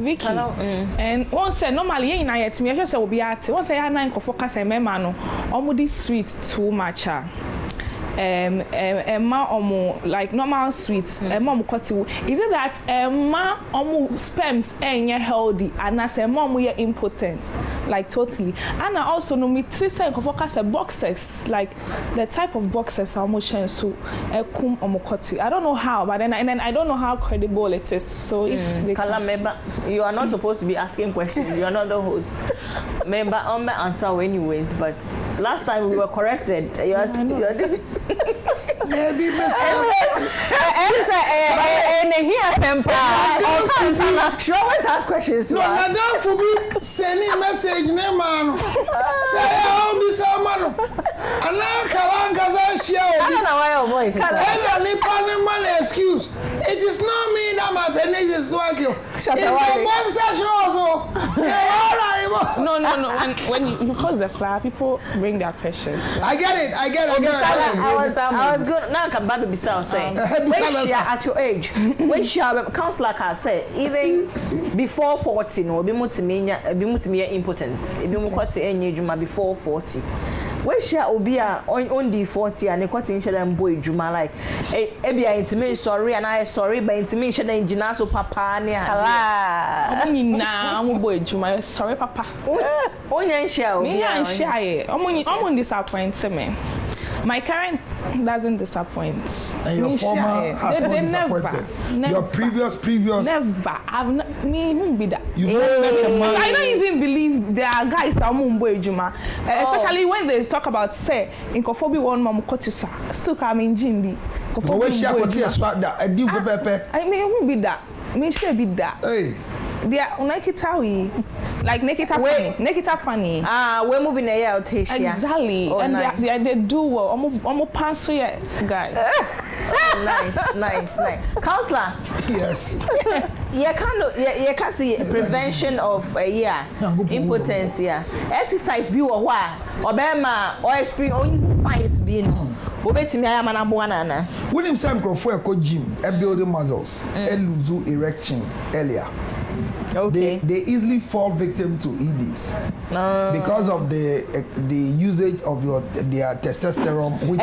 Speaker 13: Vicky. And one say normally in I me just say obi ate. One say ya na nkofo ka say mema no omo sweet too much. Ma omo like normal sweets ma omo kwati is it that ma omo sperms enye healthy and as ma omo ye impotent like totally and also no me say focus boxes like the type of boxes omo shen so kum omo kwati I don't know how but then I don't know how credible it is so if they
Speaker 14: member you are not supposed to be asking questions you are not the host member on the answer anyways but last time we were corrected you are
Speaker 12: maybe
Speaker 14: she always asks questions to us.
Speaker 12: Madam for me send a message name man say how be some man and now kalanga share
Speaker 11: I don't know why your voice is
Speaker 12: man excuse it is not me that my penis is working it's the monster show also
Speaker 13: no when you post the flyer people bring their questions
Speaker 12: I get it
Speaker 14: I was good now can baby beside say at your age when she counselor can say even before 40 no be mutimi impotent e be mu kwate enye djuma before 40 when she obi a on the 40 and kwate nhyela mbo edjuma like e bia intimi sorry and I sorry but intimi nhyela njina so papa ne
Speaker 13: ala omnyina ambo edjuma sorry papa
Speaker 14: onya nhyia obi
Speaker 13: me nhyia omny disappoint me. My current doesn't disappoint.
Speaker 12: And your former has not disappointed.
Speaker 13: Never.
Speaker 12: Your previous.
Speaker 13: Never. I've not me be that.
Speaker 12: You've not met a man.
Speaker 13: I don't even believe there are guys that juma. Especially when they talk about say in Kofobi one mom kotisa. Still coming Jindi.
Speaker 12: Kofobi that. I do pepe.
Speaker 13: I mean who be that? Me should be that.
Speaker 12: Hey.
Speaker 13: They are Nakitawi. Like Nakita funny.
Speaker 14: We're moving a year out
Speaker 13: exactly. Oh, and nice. they do well. Almost pass here, guys.
Speaker 14: Nice. Counselor.
Speaker 12: Yes.
Speaker 14: You can see prevention of impotence. Exercise be or what? Obama or experience science being. Obetimi ayamana bwana.
Speaker 12: When him say microphone ko gym, building muscles, lose erection earlier.
Speaker 14: Okay.
Speaker 12: They easily fall victim to EDs because of the usage of their testosterone. Which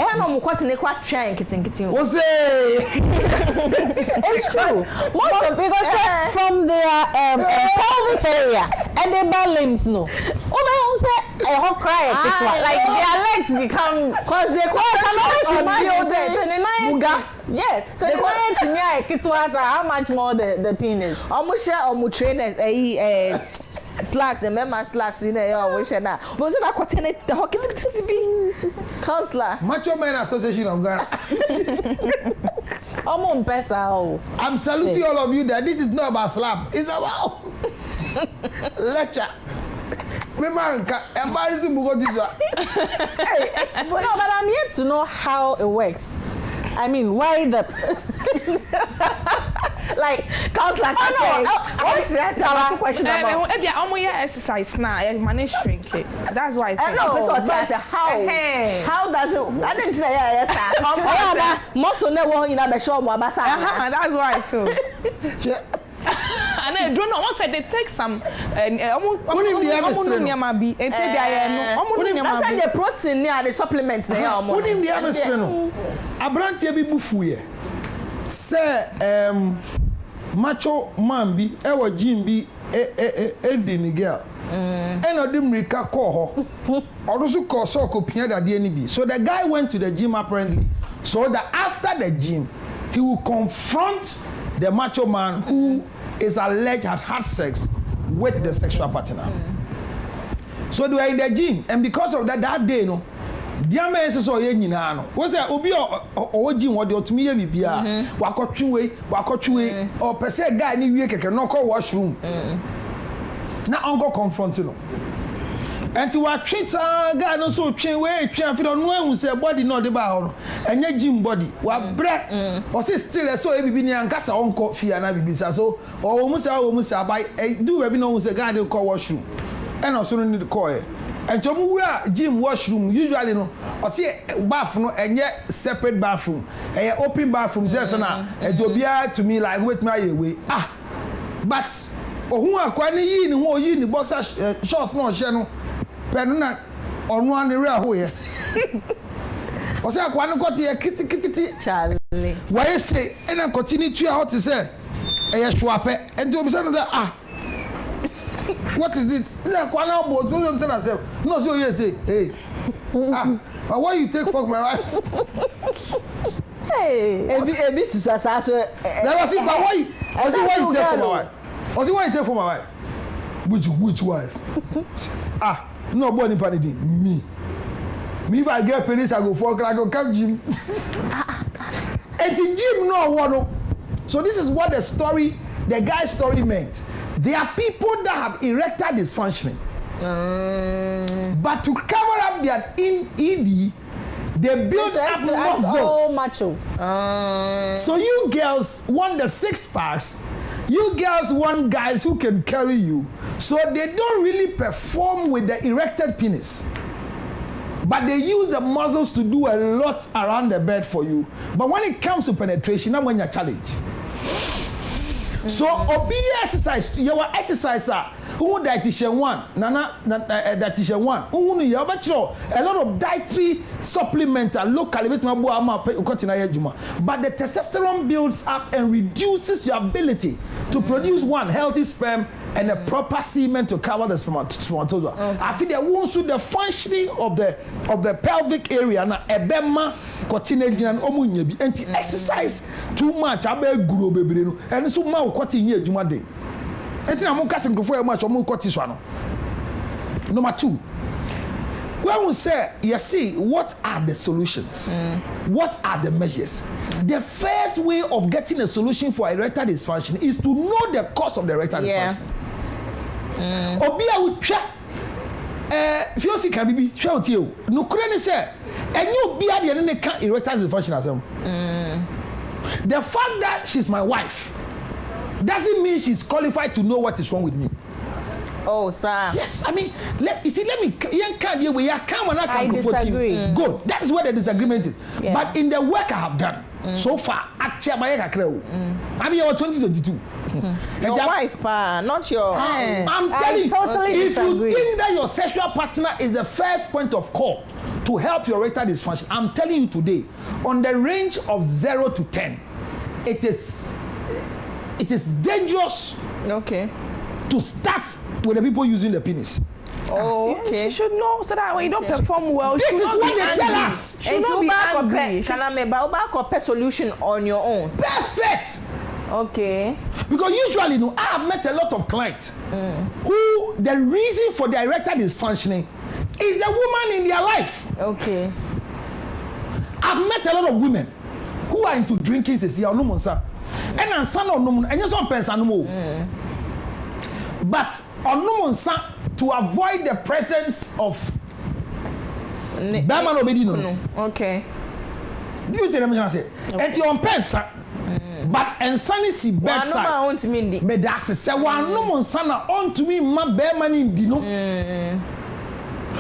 Speaker 11: it's true. Most of because from their pelvic area and their limbs no. A whole cry like their legs become because they yeah, so the one to me how much more the penis.
Speaker 14: Almost share trainers slacks and member slacks you know we share now. But so that coordinate the hockey counselor.
Speaker 12: Macho Men Association of Ghana. I'm saluting all of you that this is not about slap. It's about lecture. Embarrassing
Speaker 11: no, but I'm yet to know how it works. I mean, why the like counselor can say what's the question about
Speaker 13: exercise now manage shrink it. That's why I think
Speaker 14: how does it I didn't say yes muscle never you know be sure mo abasa
Speaker 13: that's why I feel and I don't know once they take some
Speaker 10: that's the protein near the supplements they are
Speaker 12: who didn't the chemistry no abrantie bi bufu ye say macho man bi e wa gym bi di girl and Odimrika call her. Also call so copia that the So the guy went to the gym apparently, so that after the gym, he will confront the macho man who is alleged had sex with the sexual partner. So they were in the gym, and because of that day, no, dear man says, "Oh, you know, was there Obi or gym what the to me be wakotwe or per se guy ni we can knock out washroom." Now uncle confronting him. And to what treats guy no so train way train fi don know say body no dey ba ho and your gym body wa bre or say still so e bibi ni ankasa uncle fear na bibi so or wo musa by do we be no say guy dey call washroom and also need to call e and to mu gym washroom usually no or say bath no enye separate bathroom open bathroom just na e to bia to me like wait my way but ohun akwani yi ni ho yi ni boxer shorts no hye no penu na onu ani re aho ye o se akwani ko ti kiti
Speaker 10: Charlie
Speaker 12: why say ena continue to how to say e swape and to be say what is it na akwani obo to you say na say no so you say hey why you take fuck my wife
Speaker 10: hey ebi susasa so
Speaker 12: never see but why you take for my wife why you take for my wife which wife no boy nipa dey me if I get penis I go fuck I go come gym and the gym no one. So this is what the guy's story meant. There are people that have erectile dysfunction but to cover up their ED they build up muscles.
Speaker 10: Oh, macho.
Speaker 12: So you girls want the 6 packs. You girls want guys who can carry you, so they don't really perform with the erected penis. But they use the muscles to do a lot around the bed for you. But when it comes to penetration, that's when you're challenged. So, obi exercise, your exerciser, who dietitian one, dietitian one, who you have a lot of dietary supplements are locally with my boy, but the testosterone builds up and reduces your ability to produce one healthy sperm and a proper semen to cover the spermatozoa. I feel that once the functioning of the pelvic area na ebema continue and omunye and exercise too much abe grow bebre no and so ma kwati yin adwuma de etina mo kase nkofo e much omo kwati so ano. Number 2, when we say you see what are the solutions, what are the measures, the first way of getting a solution for erectile dysfunction is to know the cause of the erectile dysfunction. Obi a wo twa fiosi ka bibi twa otie o no kure ne se enye obi a de ne ka erectile dysfunction asem. The fact that she's my wife doesn't mean she's qualified to know what is wrong with me.
Speaker 10: Oh, sir.
Speaker 12: Yes, I mean, let me I
Speaker 10: disagree.
Speaker 12: Good. That is where the disagreement is. Yeah. But in the work I have done so far, actually, I mean, you're 2022.
Speaker 10: Your wife, not your.
Speaker 12: I'm telling you,
Speaker 10: totally
Speaker 12: if
Speaker 10: disagree.
Speaker 12: you think that your sexual partner is the first point of call to help your erectile dysfunction, I'm telling you today, on the range of 0 to 10, it is dangerous.
Speaker 10: Okay.
Speaker 12: To start with the people using the penis.
Speaker 10: Oh, okay.
Speaker 13: Yes, you should know so that when you don't perform well,
Speaker 12: this is what they
Speaker 13: angry.
Speaker 12: tell us.
Speaker 10: And to be angry. Can I make a solution on your own?
Speaker 12: Perfect.
Speaker 10: Okay.
Speaker 12: Because usually, I have met a lot of clients who the reason for their erectile dysfunctioning is the woman in their life.
Speaker 10: Okay.
Speaker 12: I've met a lot of women who are into drinking. Says, "Yeah, no more, sir." And I'm son of no more, and you're some person no more. But on no to avoid the presence of Batman Obedino.
Speaker 10: Okay.
Speaker 12: Do you tell me what I say? And you on pensa, but and sunny see bedside.
Speaker 10: One on to me.
Speaker 12: Me that's say one no mon sana on to me ma Batman in dino.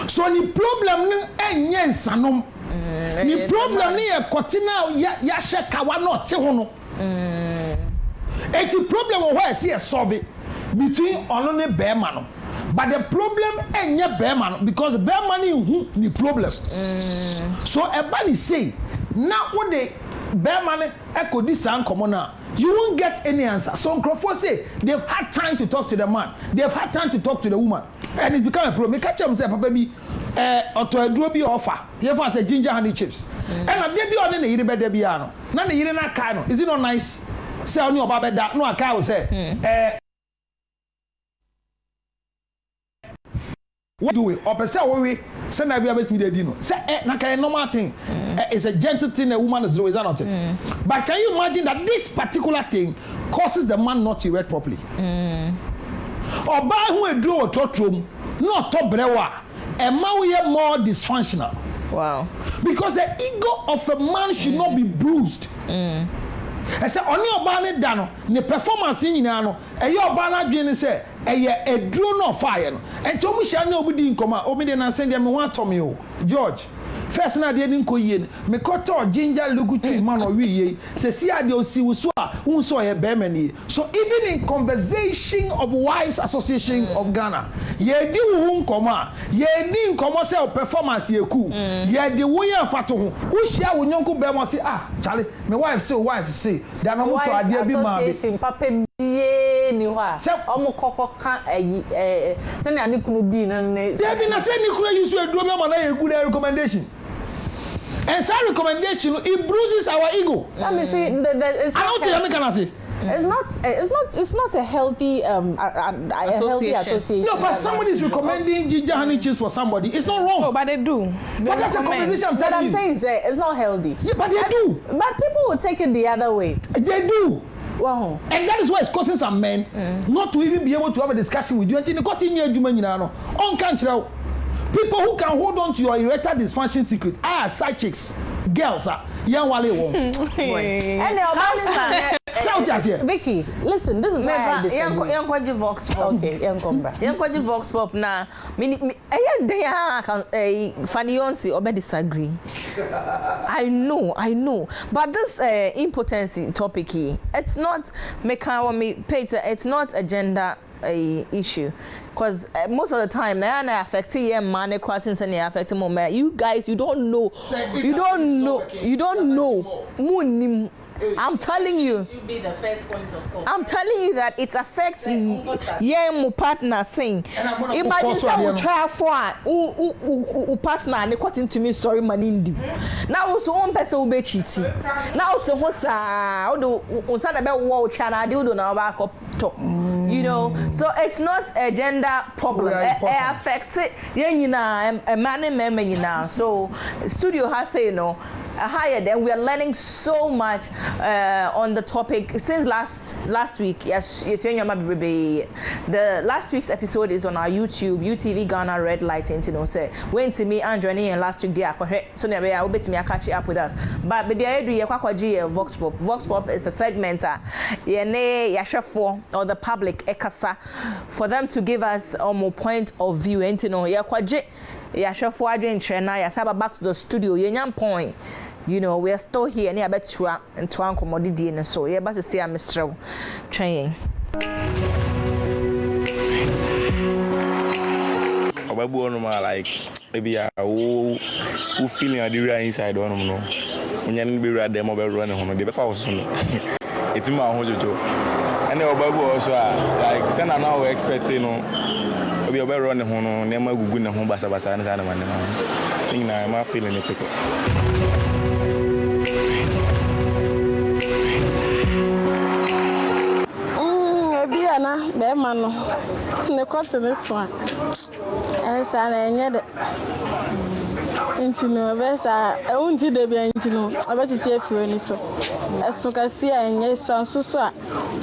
Speaker 12: So the problem ni enye sanom. The problem ni e kotina ya sheka wa no te ho no. And the problem where see solve it. between only Bearman. But the problem ain't your Bearman because Bearman is the problem. So everybody say, now what they Bearman echo this sound common now. You won't get any answer. So Crawford say they've had time to talk to the man, they've had time to talk to the woman, and it's become a problem. Me catch them say, Papa be auto a drobi offer. You have a ginger honey chips. And a debut on the Yiribe Debiano. None the Yirina Kano. Is it not nice? Say on your Baba that no account say. What do we? Or say we send I be able to the dino. Say na kind normal thing. It's a gentle thing a woman is doing, is that not it? But can you imagine that this particular thing causes the man not to erect properly? Or by who a draw a top room, not top brewa, a man we are more dysfunctional.
Speaker 14: Wow.
Speaker 12: Because the ego of a man should not be bruised. I say only obane dano ne performance nyina no e ye obana dwen say e ye eduro no fire no ento mu hia na obudi nkoma obi de na send me wan tomi o George first na de ni nkoyie me koto ginger lugutu man o wiye se si ade o si wuso a unso ye be mani. So even in conversation of wives association of Ghana ye di wu nkoma ye di nkoma say performance ye ku ye di wo ye fato ho wo hia wo nyonko be mo say Charlie me wife say da na mo to ade bi ma be
Speaker 11: papa biye ni ho se omo kokko kan se na ne kunu di na ne
Speaker 12: se bi na se ni kunu use eduro be ma na ye good recommendation. And some recommendation, it bruises our ego.
Speaker 11: Let me see. It's not a healthy healthy association.
Speaker 12: No, but somebody is recommending ginger honey chips for somebody. It's not wrong.
Speaker 13: No, but they do.
Speaker 12: But that's a conversation I'm telling you.
Speaker 11: What I'm saying is it's not healthy.
Speaker 12: Yeah, but they do.
Speaker 11: But people will take it the other way.
Speaker 12: They do.
Speaker 11: Wow.
Speaker 12: And that is why it's causing some men not to even be able to have a discussion with you. Until they continue doing on country. People who can hold on to your erectile dysfunction secret side chicks, girls young wale wo.
Speaker 11: Vicky, listen, this is why I disagree.
Speaker 14: Young Vox Pop.
Speaker 11: Okay, young
Speaker 14: Vox Pop na Fanionsi obe disagree. I know. But this impotence topic, it's not it's not a gender issue. Because most of the time, na affect your man crossing and affect more. You guys, you don't know. I'm telling you.
Speaker 11: You be the first point of call.
Speaker 14: I'm telling you that it affects my partner saying. Imagine some try for who partner and according to me sorry manindi. Now also one person will be cheating. Now to hosa o sada be wo chana de do na back up top. You know, so it's not a gender problem. It affects a man and men. So studio has say higher than we are learning so much on the topic since last week. Yes, the last week's episode is on our YouTube, UTV Ghana Red Light. Say went to me Andrew and last week there. So never I will bet me I catch up with us. But baby I do your Vox Pop. Vox Pop is a segment or the public ekasa for them to give us more point of view. Back to the studio. Point. You know, we are still here and I bet you are and to commodity and so yeah, but to see I'm Mr. Training.
Speaker 15: Like maybe who feeling a degree inside one no. When you be read them over running home, they be fast. It's my whole job. And the Bible also like send an hour expecting we are running home, never good na home basa and sana man. Thing na I'm feeling it.
Speaker 16: Biana, Bemano, the cotton this one. And Sana and yet. Intino, Vesa, I won't do the Biantino. I bet to take you any so. As soon as I and yes, so swat,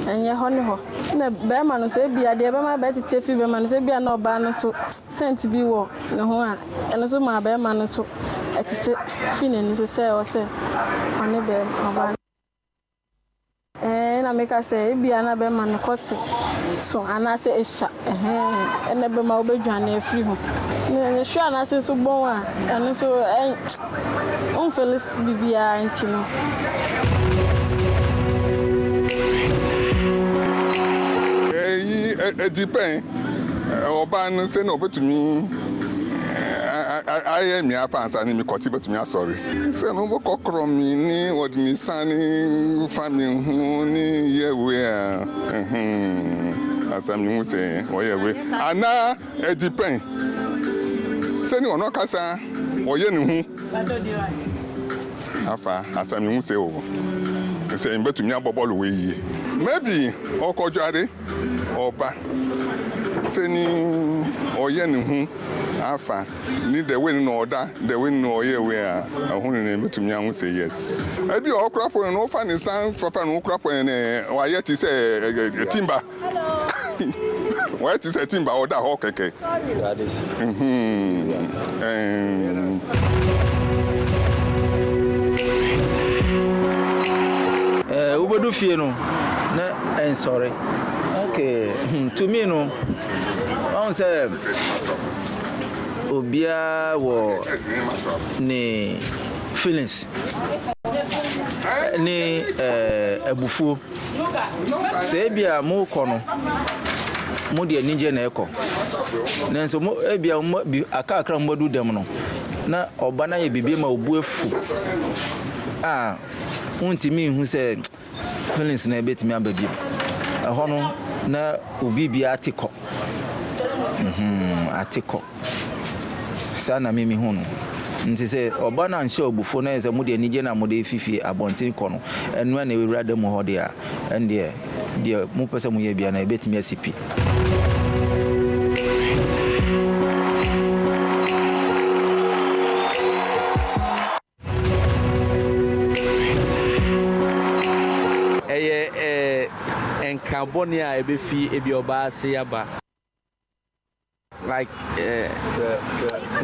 Speaker 16: and your honey ho. The Berman say, be a dear, my better take you, Berman say, be a no banner so sent to be war, no one, and also my Berman so at it, feeling is to say or say, on the bed of and I make us say, be another man cotton. So, and I say, and never my baby and free home. Sure, and I say, so boa, and so, unfelis Bibia and Tino.
Speaker 7: it depends. Oban say no to me. I am your pants and me cut but me sorry. Say no go kokro me ni what me sani family hu ni ye we as I'm say o ye we. Ana it depends. Say ni ono kasa o ye ni hu. Afa as I'm say o. Say mbe to me abobolo we yi. Maybe okojuade oba. Say ni o ye ni hu. Afa need the win order the win no here where ahun to me say yes I be o crap no fan in san papa no crap en why yet say timber why it is a timber order ho keke
Speaker 5: ubodu fie no na sorry okay to me no I say obia wo ni feelings ni abufu se bia mo kono mo de nije na eko nanso mo bia mo akakra mbadu dem no na oba na ye bibie ma obu afu untimi hu se feelings na ebetimi ababie eho no na obi bia atiko atiko sana mimi hunu nti se oba na nse obufo na ze mode anije na mode fifi abontin kono enu na ewurade mu hode a ende de mu pese mu ye bia na ebetimi asipi
Speaker 17: enkabonia ebefi ebi oba se yaba like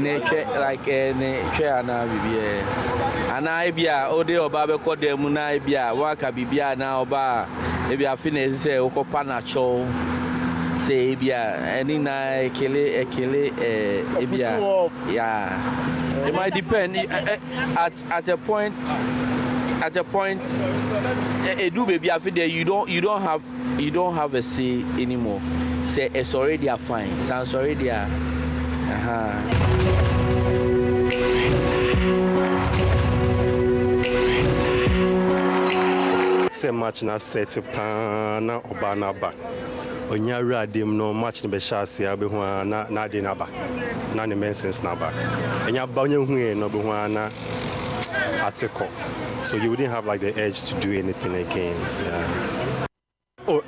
Speaker 17: nature like nature na bibia ana ebia ode oba be kodem na ebia waka bibia na oba ebia fine se okopa na cho se ebia any na ekele ebia yeah it might depend at a point do baby after there you don't have a say anymore. Say it's already a fine. Sounds already a
Speaker 18: Say match na set na obana ba. Onya radim no match ni be shase abe ho na de na ba. Na ne mensens na ba. Enya ba onya hu e no be ho na article. So you wouldn't have like the edge to do anything again. Yeah. Oh,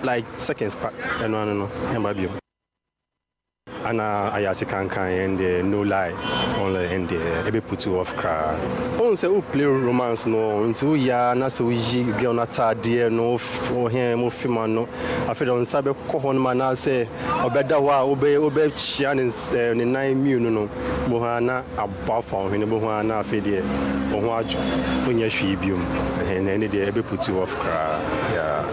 Speaker 18: like seconds pack. No. And I can and no lie only and ebe put you off cry. On say who play romance no until ya na so we girl na tade no for him mo film no. I feel on sabe ko hon man na say obeda wa obe chia ni 9 million no. Mo ha na abba for him mo ha na afi de o ho aju onya hwe biom. And any dey ebe put you off cry. Yeah.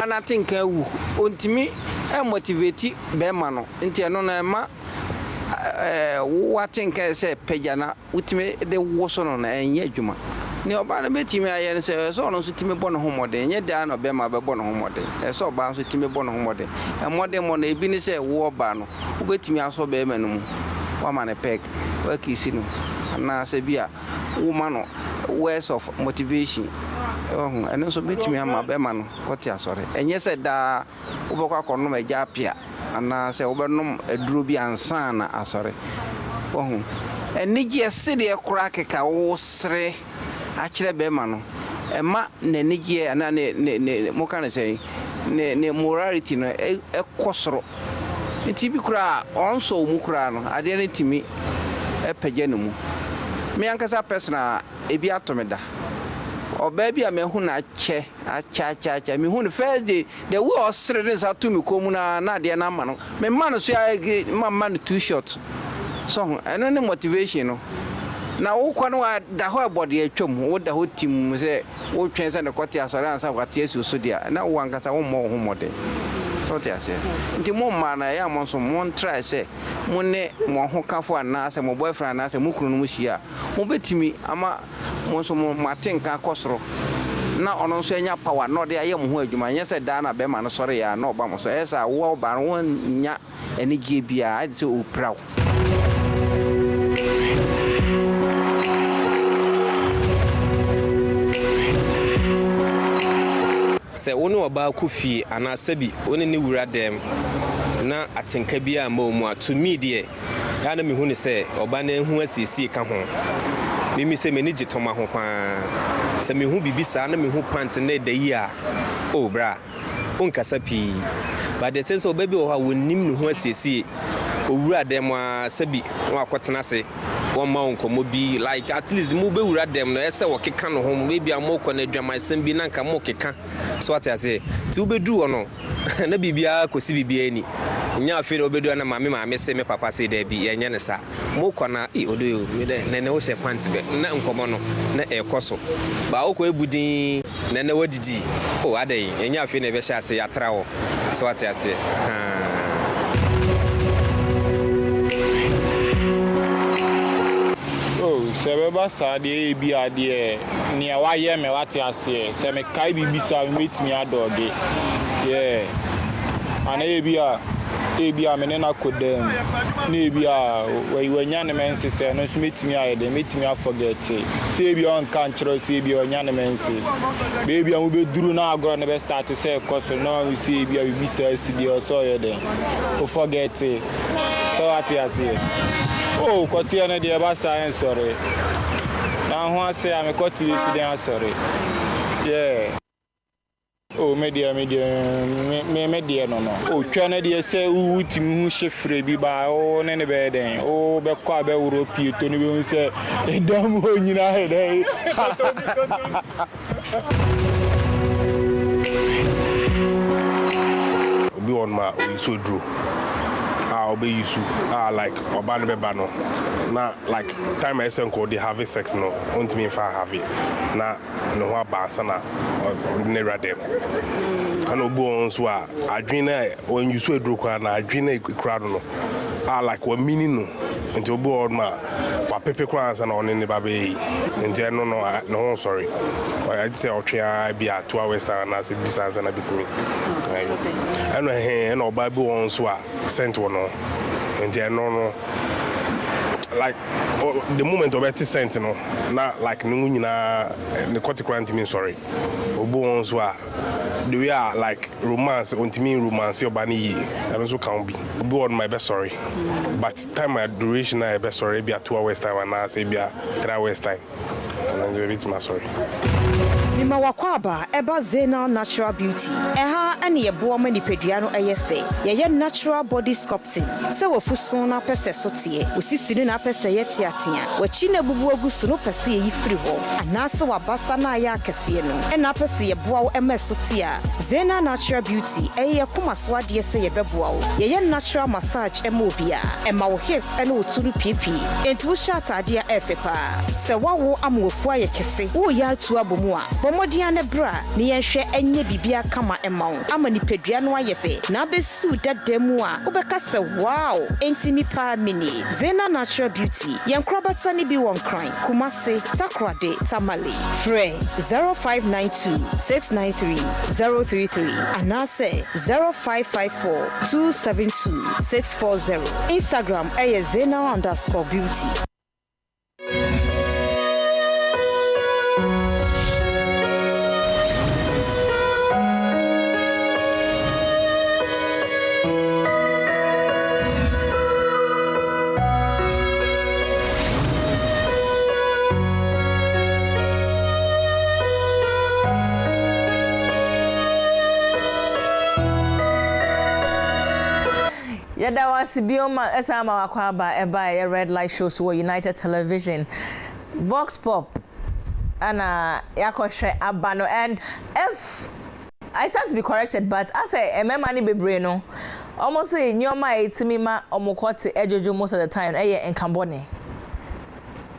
Speaker 5: I think untimi motivate bema no nti eno na ma what think say pejana utime de woso no na enye adwuma ne oba na betimi aye say so no so timi bono homode enye da na bema be bono homode so oba so timi bono homode emode mo na ebi ni say wo oba no ubetimi aso bema no mu wa ma ne pek wa kisi no na say bia woman no words of motivation and so betimi ama bema no koti asore enye se da ubokwa kono meja apia ana se obenom eduro bi ansa na asore enije se de kura keka wo sre akire bema no ema na enije ana ne mo kan say ne morality no ekosoro nti bi kura onso mu kura no ade ne timi epeje no mu me ankasa personal ebi atomeda o baby a me hu na che acha me hu no first day the way osre this atu me komu na de na ma no me man so ya mama no too short so eno ne motivation no na wo kwa no da ho abode atwam wo da ho tim se wo twen se ne kote asore ansa kwate asu so dia na wo ankasa wo mo ho mode
Speaker 19: So te ase. Nti mo ma na ya mo so mo try say mo ne mo ho kafo ana say mo boyfriend ana say mo kunu no mo hia. Mo betimi ama mo so mo matenka kosoro. Na ono so enya power no de aye mo ho adwuma nya say da na be ma no sore ya na oba mo so esa wo ba no nya enige bia I say o proud.
Speaker 20: Se woni oba kufie ana sabi woni ni wura dem na atenka bia ma omu to me de ya na me hu ni se oba na hu asisi ka ho mimi se me ni gitoma ho kwa se me hu bibisa na me hu pant na da yi a o bra onkasa pi but the sense oba bi o ha wonim ni hu asisi owura dem a sabi wa kwotena se one man komo bi like at least mu be wura dem no ese wo keka no ho maybe amoko na adwamasem bi na nka mo keka so what I say ti u be du ono na bibia kosi bibia ni nya afi no be du na mame se me papa se da bi yenye ne sa mo kona odo ne wo she pant be na nkomo no na ekoso ba wo ko ebudin ne wadidi o adai nya afi na be sha se yatra wo so what I say
Speaker 21: Sebeba sade bi ade ni wa ye me wate ase se me kai bibisa metimi adoge ana ebia me na kodem na ebia we nya ne mense se no so metimi ayede metimi forget se ebia on kan chiro se ebia nya ne mense be ebia mo be duru na agro ne be start se koso no we se ebia bibisa si di so yede o forget so ate ase oh, kotia na dia ba science sorry. Na ho ase am koti si dia sorry. Yeah. Oh, media no. Oh, twa na dia say utimi hu shefre bi ba oh ne ne be den. Oh, be kwa be wuro pie to ni be hu say edam ho nyina he dey.
Speaker 22: Obi on ma o so dro. Obey you like oba ne beba no na like time I say ko dey have sex no want me fa have it na no ho ba sana ne radem and obi on so adwene when you so edro kwa na adwene kura no like what meaning no nti obi on ma wa pepe kwa sana on ne ba be nti no sorry I say otwa bia 2 hours time na say bisa sana bitimi and and oba bi on so sent one and no like the moment of 80 cents no not like no nyina the quarter mean sorry obo on so the way like romance ultimate romance your bani and also can be obo on my best sorry but time my duration I best sorry be 2 hours time and I say be 3 hours time and a bit my sorry
Speaker 23: Mima wakwaba eba Zena Natural Beauty. Eha ene yeboa ma nipadua no eyefe. Ye natural body sculpting. Se wofuso na pese sotie. Osisini na pese yete atia. Wachi na bubu agusu no pese yi firi ho. Anase wabasa na ya akese no. Ena pese yeboa wo ema sotia. Zena Natural Beauty eye komaso ade se yebeboa wo. Ye natural massage ema obia. Ema wo hips ene oturu pipi. Enti wo shata ade efepa. Se wawo amwofu ayekese. Wo ya atu abomu a Bomodia ne bra ni yenhwe enye bibia kama emawo ama nipadua no ayefe na besu dademu a obeka se wow entimi pa mini Zena Natural Beauty yenkrobata ni bi won kran Kumase Takrade Tamale Frey 0592 693 033 anase 0554 272 640 Instagram Zena_beauty.
Speaker 10: Yada was bioma esama wakwaba eba red light shows wo United Television Vox Pop ana yakoshe abano and if I stand to be corrected but I say emema ni bebre no almost say nyoma etimi ma omokote ejojo most of the time eye enkambone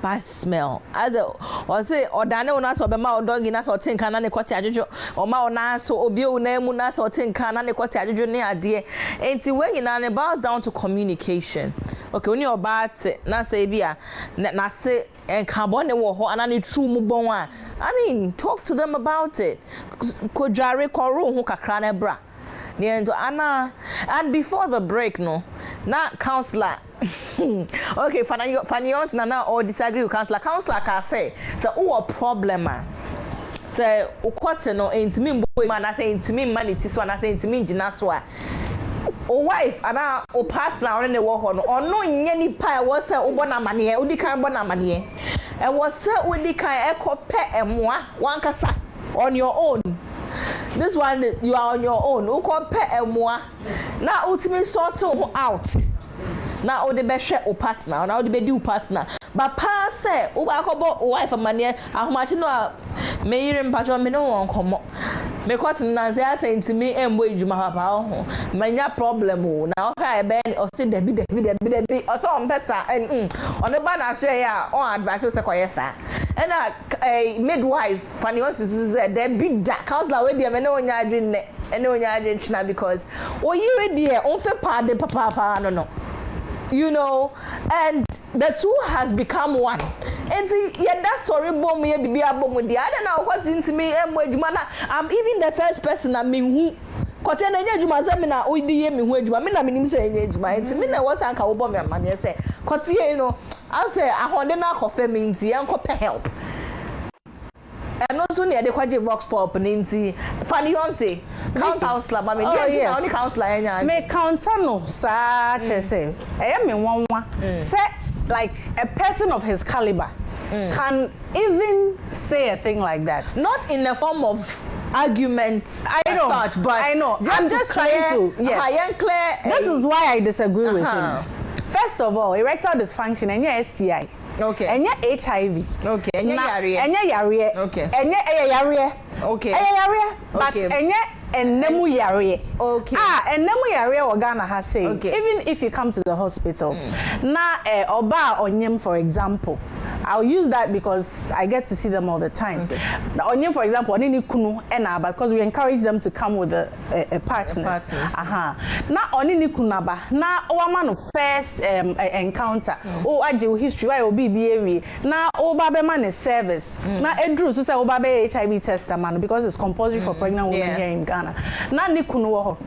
Speaker 10: bad smell. As or say or dane una so be ma dog na so tin kan na ne kwati adwojo o ma ona so obi o na mu na so tin kan na ne kwati adwojo ne ade enti when you na ne bounce down to communication. Okay, when you about na say bia na say and carbon wo ho anani true mu bon a I mean talk to them about it. Ko jare ko ro ho kakra na bra. Anna, and before the break, no, not counselor. Okay, Fanions Nana or disagree with counselor. Counselor can say, so, a problem. So, quarter no, ain't me, man, I say to me, money, this one, I say to me, Jinaswa. O wife, and our partner in the war, or no, any pie was a Ubona money, Udika Bona money, and was set with the kind echo pet and one cassa on your own. This one you are on your own. Who compare and moi. Now ultimately sort out. Now the best share or partner. Now the best partner. But pa say, about wife and money. How much you know? May you patron me no one come. Me quite Nazia saying to me, and wage my papa. Manya problem. Now I ben or say Debbie or so on Pessa and on the banner share or advice was a quiesa. And a midwife, funny also said, they big dark counselor with them and no one I didn't now because you dear, on fair part the papa, no. You know, and the two has become one. And see, yeah, that's sorry, bomb me be a bomb with the other now. What's into me, I'm even the first person I mean who. Kote na nya djuma se me na odi me hu adjuma me na me nim se nya djuma enti me na wo san ka wo bo me amane se kote ye no I say ahonde na akofa me nti en ko pe help and also near the kwaje vox pop ninti funny on say counselor ma me dey na only counselor enya
Speaker 11: me counter no sa che say e me wonwa say like a person of his caliber can even say a thing like that,
Speaker 10: not in the form of arguments
Speaker 11: I know
Speaker 10: such, but
Speaker 11: I know I'm just trying to
Speaker 10: clear
Speaker 11: this is why I disagree with him. First of all, erectile dysfunction and your STI.
Speaker 10: Okay.
Speaker 11: And your HIV.
Speaker 10: Okay. And your yare.
Speaker 11: And your yare.
Speaker 10: Okay.
Speaker 11: And your yare.
Speaker 10: Okay.
Speaker 11: And your yare. But and your and nemu yare.
Speaker 10: Okay.
Speaker 11: And nemu yare Ogana has say.
Speaker 10: Okay.
Speaker 11: Even if you come to the hospital, na oba onyem for example. I'll use that because I get to see them all the time. Okay. Onyem for example, onini kunu enaba because we encourage them to come with a partners. Na onini kunaba na owama no first encounter. Oh aje history why obi be na oba be man service. Na edru so say oba be HIV test man because it's compulsory for pregnant women here in Ghana. Na ni kunu wo ho.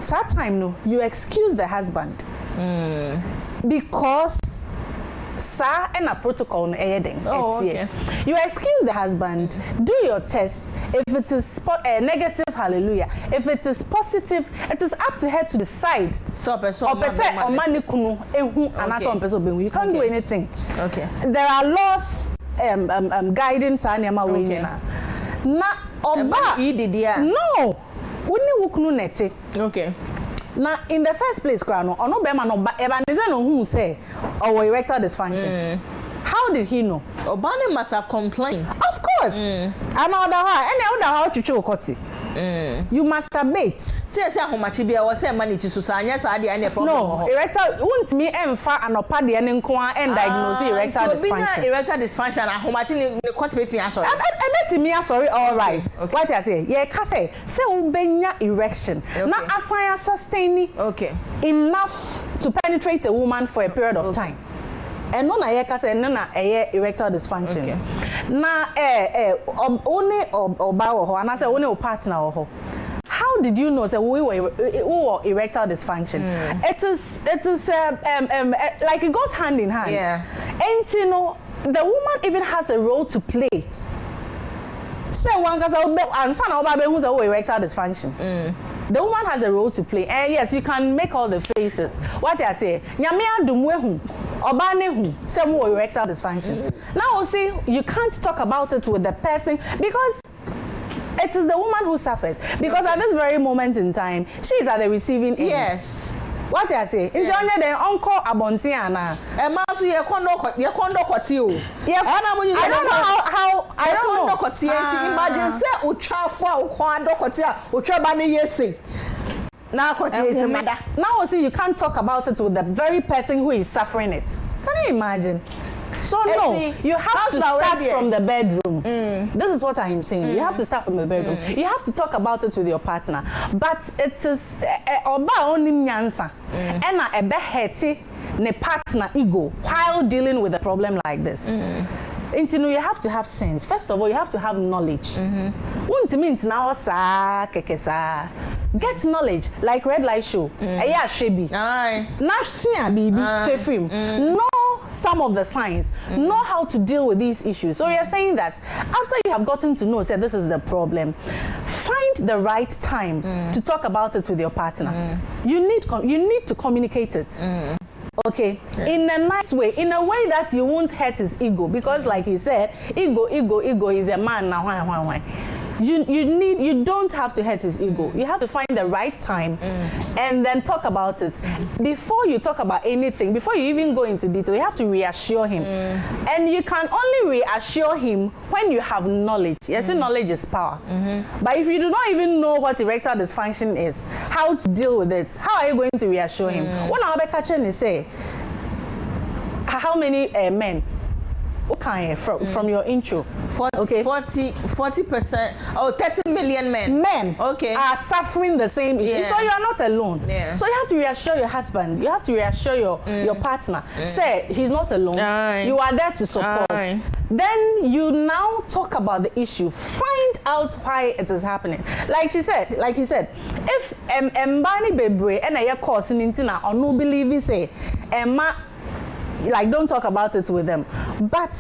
Speaker 11: That time no, you excuse the husband. Because Sir and a protocol okay. You excuse the husband, do your test. If it is negative, hallelujah. If it is positive, it is up to her to decide.
Speaker 10: So
Speaker 11: you can't do anything.
Speaker 10: Okay.
Speaker 11: There are laws guidance na oba no
Speaker 10: okay.
Speaker 11: Now, in the first place, Grano, or no Bema no Ebanese no who say or erectile dysfunction. How did he know?
Speaker 10: Obana must have complained.
Speaker 11: Of course. I'm out of her. Any other how to show Kotsi. You masturbate.
Speaker 10: Say how much be was say money to Susanya Sadi and problem.
Speaker 11: No, erectile won't me emfa and opadi and inquire and diagnose erectile dysfunction.
Speaker 10: Erectile dysfunction and how much in the me sorry.
Speaker 11: I bet me sorry, all right. What I say? Yeah, say ubenya erection. Now assign sustaining enough to penetrate a woman for a period of time. And no na yeka say no na erectile dysfunction. Na only oba wo ho and say only partner ho. How did you know say we were erectile dysfunction? It is like it goes hand in hand.
Speaker 10: Yeah.
Speaker 11: And you know the woman even has a role to play. Say one cause and son oba be who's erectile dysfunction. The woman has a role to play. And yes, you can make all the faces. What I say, nyame adumwe hu, obane hu, say mo erectile dysfunction. Now see, you can't talk about it with the person because it is the woman who suffers. Because at this very moment in time, she is at the receiving end.
Speaker 10: Yes.
Speaker 11: What I say? In Jonya the uncle Abontiana.
Speaker 10: Masu ye kondo koti o.
Speaker 11: I don't know how I don't know
Speaker 10: koti. Imagine say uchafwa ukwando koti uchaba ni yesi. Now koti is mother.
Speaker 11: Now see you can't talk about it with the very person who is suffering it. Can you imagine? So no, you have to start from the bedroom. This is what I am saying. You have to start from the bedroom. You have to talk about it with your partner. But it is oba only nyansa. Ena ebe heti ne partner ego while dealing with a problem like this. You have to have sense. First of all, you have to have knowledge. Get knowledge, like Red Light Show. Know some of the signs. Know how to deal with these issues. So we are saying that after you have gotten to know, say this is the problem, find the right time to talk about it with your partner. You need to communicate it. Okay, in a nice way, in a way that you won't hurt his ego, because like he said, ego is a man now. You don't have to hurt his ego. You have to find the right time and then talk about it. Before you talk about anything, before you even go into detail, you have to reassure him. And you can only reassure him when you have knowledge. Yes, knowledge is power. But if you do not even know what erectile dysfunction is, how to deal with it, how are you going to reassure him? When I catch him, say, how many men? Okay, from your intro.
Speaker 14: 40%, 30 million men
Speaker 11: are suffering the same issue. So you are not alone. So you have to reassure your husband. You have to reassure your partner. Say he's not alone. You are there to support. Then you now talk about the issue. Find out why it is happening. Like he said, if Mbani Bebre and a course in Intina or no believe say like don't talk about it with them. But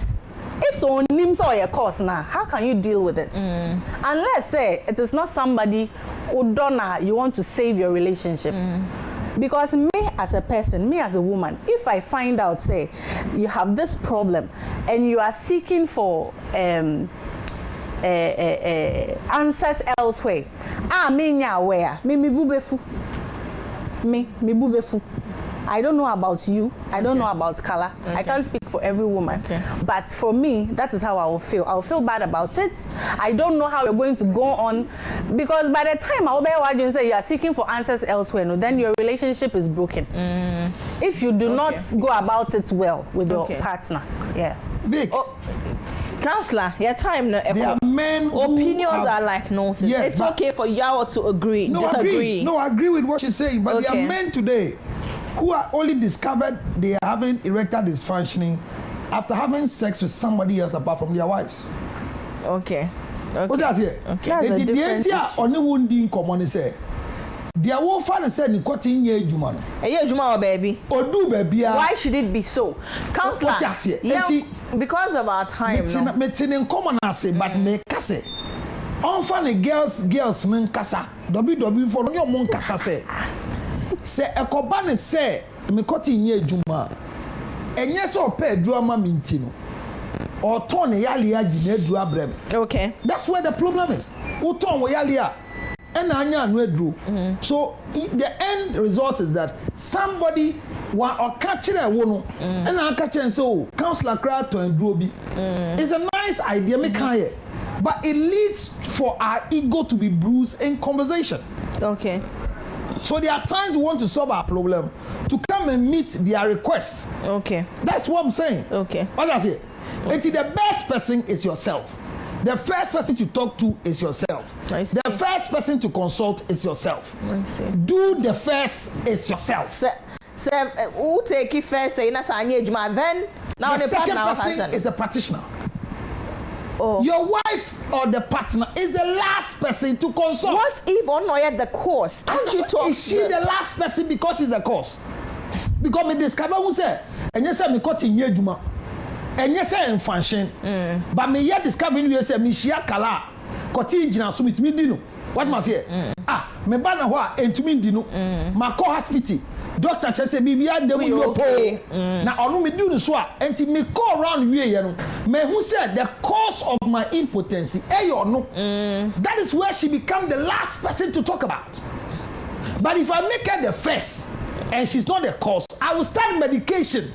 Speaker 11: if so names or your course now, how can you deal with it? Unless say it is not somebody who don't you want to save your relationship. Because me as a person, me as a woman, if I find out say you have this problem and you are seeking for answers elsewhere, me aware, me bubefu. I don't know about you. I don't know about color. I can't speak for every woman. But for me, that is how I will feel. I will feel bad about it. I don't know how you're going to go on. Because by the time I will say you are seeking for answers elsewhere, then your relationship is broken. If you do not go about it well with your partner. Yeah.
Speaker 14: Big. Counselor, your time no.
Speaker 12: There are men
Speaker 14: opinions are like nonsense.
Speaker 12: Yes,
Speaker 14: it's okay for y'all to agree. Disagree.
Speaker 12: I agree with what she's saying. But there are men today who are only discovered they are having erectile dysfunctioning after having sex with somebody else apart from their wives.
Speaker 14: Okay.
Speaker 12: What does it?
Speaker 14: That's a different issue.
Speaker 12: Only one thing common say. Their one father said nicotine ye juma.
Speaker 14: Juma baby.
Speaker 12: Odu baby.
Speaker 14: Why should it be so? Counselor. Because of our time.
Speaker 12: Metin common say, but me kase. Enfant girls men kasa. WW for your mon kasa say. Say ekobane say me koti nye juma enye so pe drama mintino or ton yali aji na edu abrem.
Speaker 14: Okay,
Speaker 12: that's where the problem is. Uton wo yali a and anya anu edru. So the end result is that somebody wa okachire wo no and akache so counselor cry to endru bi. It's a nice idea me kan here, but it leads for our ego to be bruised in conversation.
Speaker 14: Okay.
Speaker 12: So there are times we want to solve our problem to come and meet their request.
Speaker 14: Okay.
Speaker 12: That's what I'm saying.
Speaker 14: Okay.
Speaker 12: What I say? Okay. The best person is yourself. The first person to talk to is yourself.
Speaker 14: I see.
Speaker 12: The first person to consult is yourself.
Speaker 14: I see.
Speaker 12: Do the first is yourself.
Speaker 14: Who take it first? Say then now
Speaker 12: the second person is the practitioner.
Speaker 14: Oh.
Speaker 12: Your wife or the partner is the last person to consult.
Speaker 14: What if Onoye the cause? Don't you talk?
Speaker 12: Is she the last person because she's the cause? Because me discover who say, and you say me cut in ye juma, and you say in function, but me yet discovering you say me shia kala, cut in jina so with me dino. What must say? Me bana wa entumi dino, ma ko hospital. Doctor say bibia de we no po na onu me do so a enti me call around we ye no me who said the cause of my impotence no. That is where she become the last person to talk about. But if I make her the first and she's not the cause, I will start medication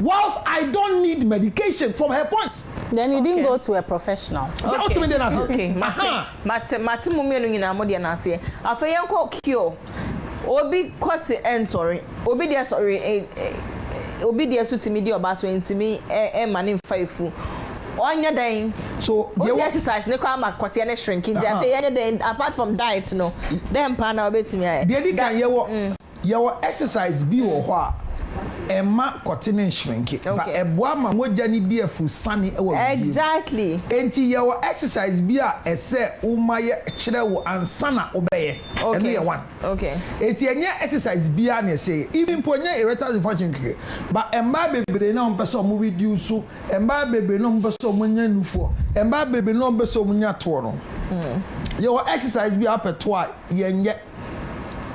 Speaker 12: whilst I don't need medication from her point.
Speaker 11: Then you didn't go to a professional.
Speaker 14: Okay. Mate mummy no nyina mo de na ase afayen ko cure obi kwati sorry obi there sorry obi dey so timi di oba so ntimi e mane mfaifu onya den
Speaker 12: so
Speaker 14: the exercise ne kwa makote ne shrinking dey anya den apart from diet no dem pa na obetimi aye
Speaker 12: dey di kan yewo exercise bi wo ho a Emma cotton shrinking, but a boama mojani dear fusani.
Speaker 14: Exactly.
Speaker 12: Enti your exercise beer a say umaya chrewo and sana obey. Okay. One.
Speaker 14: Okay.
Speaker 12: Eti enya exercise beer ne say even ponya erectile dysfunction. But emba bebe no person mu reduce so emba bebe no person munya nufo. Emba bebe no person munya to no. Your exercise beer up twa yenye.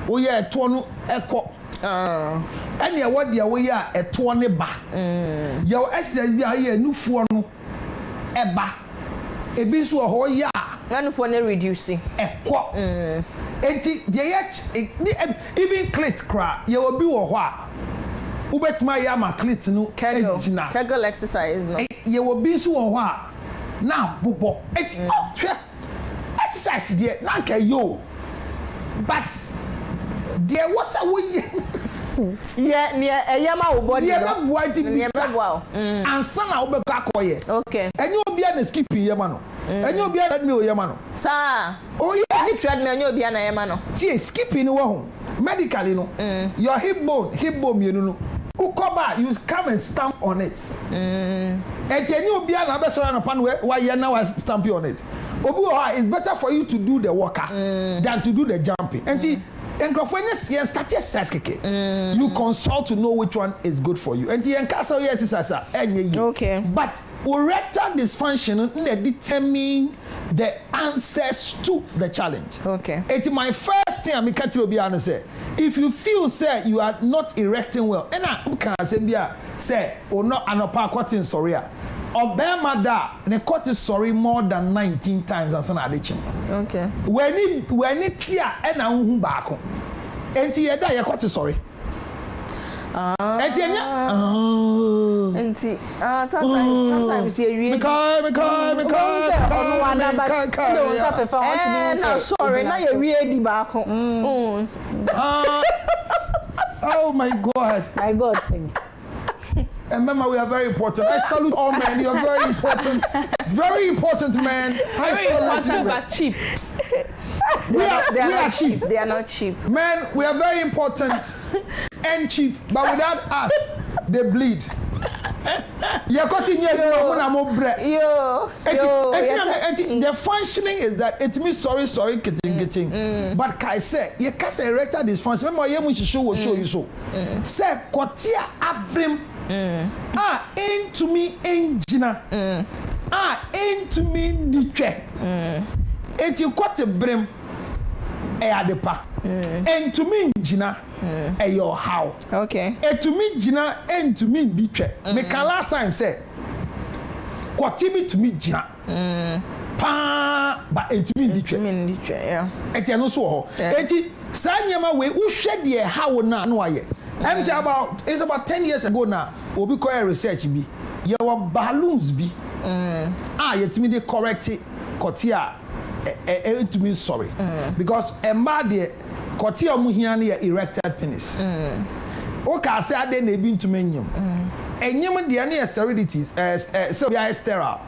Speaker 12: Oye to no ekọ. And ya what dia we ya eto ne ba your exercise bi aye nufuo no eba ebi so ho ya
Speaker 14: nufuo ne reduce
Speaker 12: ekọ enti dia even clit cra ye obi wo ho a ubetima ya ma clit no ejina
Speaker 14: kegel exercise no
Speaker 12: ye obi so wo ho a na bobo enti exercise dia na ka yo but there was a way
Speaker 14: yeah ma wo body
Speaker 12: yeah ma boy ti bi ansa na wo be ka koye
Speaker 14: okay
Speaker 12: enyo obi na skipping yema no enyo obi na me o yema no
Speaker 14: sir
Speaker 12: oh yeah
Speaker 14: ni treadmill enyo obi na yema no
Speaker 12: tie skipping wo ho medically no your hip bone you know ukoba you come and stamp on it enyo obi na be so na pan wa ye na wa stamp on it obi it's better for you to do the walker than to do the jumping enti you consult to know which one is good for you. And the castle exercise
Speaker 14: okay.
Speaker 12: But erectile dysfunction determine the answers to the challenge.
Speaker 14: Okay.
Speaker 12: It's my first thing I'm going to be honest. If you feel say you are not erecting well, and I can say or not an opacotin sorry. Obama da ne court is sorry more than 19 times as an addiction.
Speaker 14: Okay.
Speaker 12: When it tia and a who back. And tia da your court is sorry.
Speaker 14: Sometimes you really sorry now you really back.
Speaker 12: Oh my God.
Speaker 11: My God sing.
Speaker 12: And remember, we are very important. I salute all men. You are very important. Very important, man.
Speaker 13: Very important, but cheap.
Speaker 12: We are cheap.
Speaker 14: They are not cheap.
Speaker 12: Man, we are very important and cheap. But without us, they bleed. The functioning is that it means sorry, getting. But Kai say, you can't say erectile dysfunction. Remember, you show you so. Say, Kotia Abrim. Into me engina. Into me ditche. Et you got a brim adepa. And to me engina a your how.
Speaker 14: Okay.
Speaker 12: And to me gina and to me ditche. Me can last time say Kwatimi to me gina. Pa but and to me ditche.
Speaker 14: Yeah.
Speaker 12: Et you know so. Et Sanyama we who shed the how na no aye. I'm say it's about 10 years ago now. Obi ko research bi. Your balloons bi. Yetimi dey correct kotia to me sorry. Because emma de kotia mu hia na erected penis. O ka say ade na ebi ntumi nyem. Enyem de na sterilities so be sterile.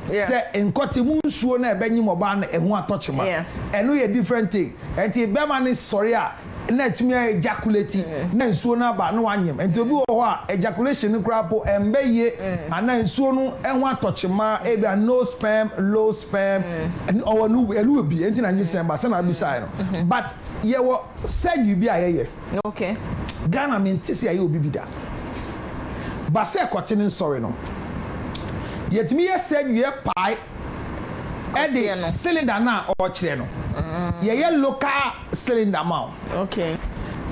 Speaker 12: Say enkoti mu nsuo na ebenyim oba na ehu atochema. Eno ye different thing. Enti be man is sorry na tumi ejaculate na nsuo na ba na wanyem enti obi wo ho ejaculation ni krapo embeye ana nsuo no enho atochema e bia no sperm low sperm or no elu bi enti na nyisem ba se na bi sai no but ye wo surgery bi ayeye
Speaker 14: okay
Speaker 12: Ghana mentisi aye obi bi da ba se kotene sorry no yetimi ye surgery pai Eddie cylinder na or chire no. Ye local cylinder ma.
Speaker 14: Okay.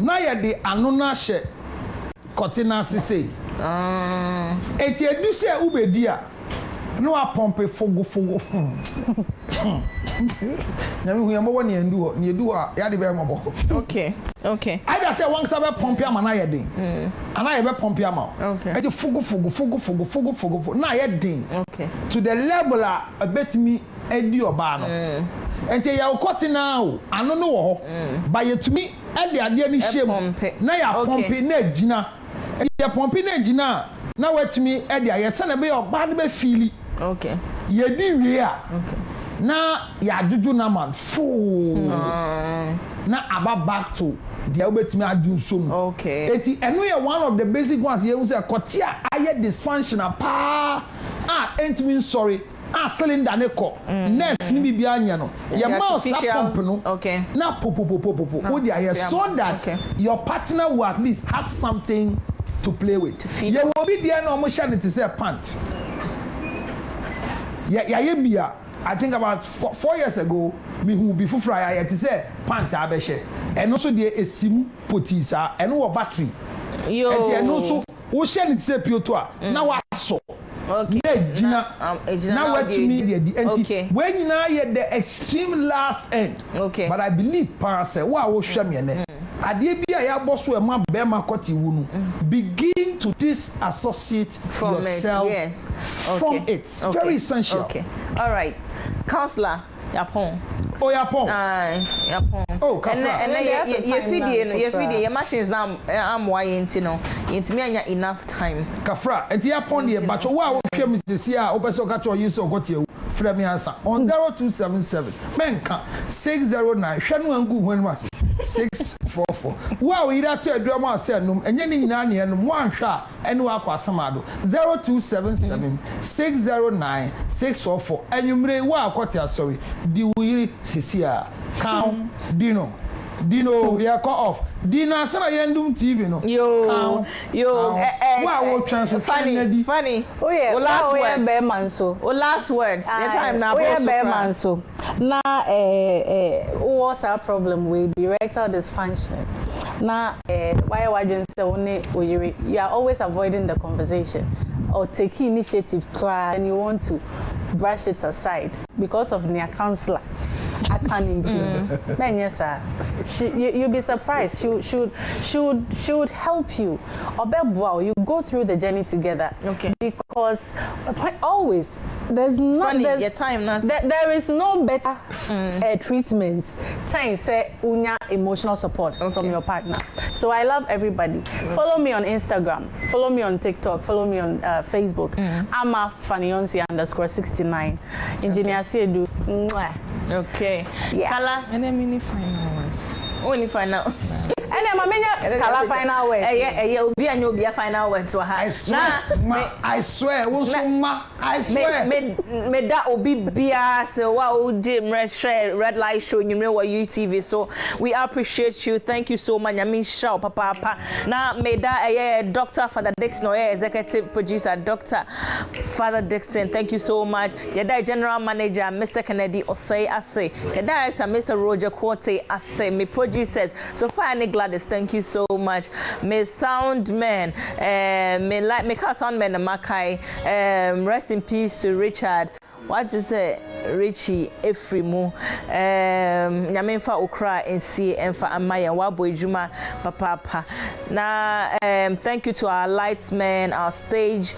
Speaker 12: Na ye de anona hye container sisi. Eti edu se ubedi a no a pompe fogo. Nyame hu yamo woni endu ho, ni edu a ya de be mabo.
Speaker 14: Okay. Okay.
Speaker 12: I just say one sabe pompe ama na ye din. Ana ye be pompe ama.
Speaker 14: Okay.
Speaker 12: Eti fogo. Na ye din.
Speaker 14: Okay.
Speaker 12: To the level a bet me edi oba no enti ya ukoti na o anu no wo ho ba yetumi edi ade ni hyem na ya pompe na agina ya pompi na engina na watimi e dia ye se na be oba na be feel
Speaker 10: okay
Speaker 12: ye di wie a
Speaker 10: okay
Speaker 12: na ya juju na man full na aba back to the obetimi aju som
Speaker 10: okay
Speaker 12: eti eno ye one of the basic ones ye say kotia aye dysfunctional pa entimi sorry cylinder ne ko nurse ni bibia anya no your mouth pump no
Speaker 10: okay
Speaker 12: na popo wo dia so that your partner will at least have something to play with ye will be there no mo share it say pant ye bia I think about 4 years ago me who be full fry I say pant abehye and also there esim potisa and wo battery
Speaker 10: yo
Speaker 12: and also wo share it say pioto na wa so
Speaker 10: okay
Speaker 12: now what to me the
Speaker 10: okay
Speaker 12: when you now hear the extreme last end
Speaker 10: okay
Speaker 12: but I believe parase wa wo hwɛ me ne ade bia ya boso e ma be ma kɔti wu no begin to disassociate
Speaker 10: from
Speaker 12: yourself from it
Speaker 10: okay.
Speaker 12: Very essential.
Speaker 10: Okay, all right, counselor Yapon.
Speaker 12: Oh, Yapon.
Speaker 10: Yapon.
Speaker 12: Oh, Kafra.
Speaker 10: And you feed your machines now. I'm waiting to know. It's me anya enough time.
Speaker 12: Kafra. And Yapon the but wa hwɛ me se sia opeso ka to yin so got you frɛ me answer on 0277 menka 609 hwɛ no angu hwan mas 644 wow ira to adua ma se num enye ni nyina ne enum wan hwa ene wa kwa samado 0277 609 644 enyumre wa akwati asori di wiri sisia count Dino ya call off. Dino asana yendum TV no.
Speaker 10: Yo.
Speaker 12: Wa wo transfer
Speaker 10: funny.
Speaker 11: Oh yeah.
Speaker 10: Last
Speaker 11: words. Bearman so.
Speaker 10: Last words. Your time now.
Speaker 11: Oh yeah, Bearman so. Na what's our problem with erectile dysfunction? Na why you say only you are always avoiding the conversation or taking initiative cry and you want to brush it aside because of near counselor. I can't then yes sir. You'll be surprised. She would help you. Or you go through the journey together.
Speaker 10: Okay.
Speaker 11: Because always there's
Speaker 10: your time now.
Speaker 11: There is no better treatment. Trying say unya emotional support from your partner. So I love everybody. Follow me on Instagram. Follow me on TikTok. Follow me on Facebook. I'm a Fanionsi _69. Engineer Siedu.
Speaker 10: Okay.
Speaker 11: Yeah.
Speaker 10: Kala, and then mini final words. Only final.
Speaker 11: And then my Kala final words.
Speaker 10: Obi and you'll be a final word to her.
Speaker 12: I swear.
Speaker 10: Me that Obi Bia so wow Jim Red Light Show you know what UTV. So we appreciate you. Thank you so much. I mean shout papa. Now me that Dr. Father Dixon or executive producer Dr. Father Dixon. Thank you so much. Your general manager Mr. Kennedy Osei Ase. The director Mr. Roger Quote Ase. Me producers Sophia and Gladys. Thank you so much. Me sound man. Me car sound man Makai. Rest in peace to Richard. What is it? Richie Efrimu. Nyamenfa Okra and see Enfa Amaya Wabo Juma Papa. Now thank you to our lightsmen, our stage,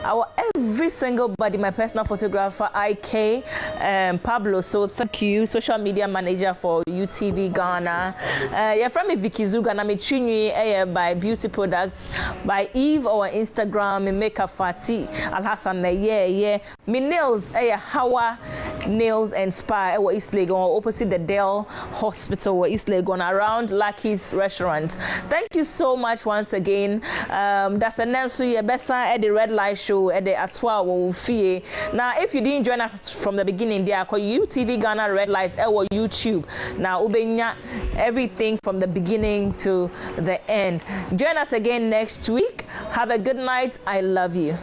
Speaker 10: our every single body, my personal photographer IK, Pablo. So thank you, social media manager for UTV Ghana. You're from me Vicky Zuga na me chunyi by Beauty Products, by Eve or Instagram, me makeup Fati Al Hassan me nails Hawa Nails and Spa or East Legon opposite the Dell Hospital or East Legon around Lucky's restaurant. Thank you so much once again. That's a Nancy Bessa at the Red Light Show at the Atwa Wofie. Now if you didn't join us from the beginning, they are called UTV Ghana Red Lights or YouTube. Now Ubenya everything from the beginning to the end. Join us again next week. Have a good night. I love you.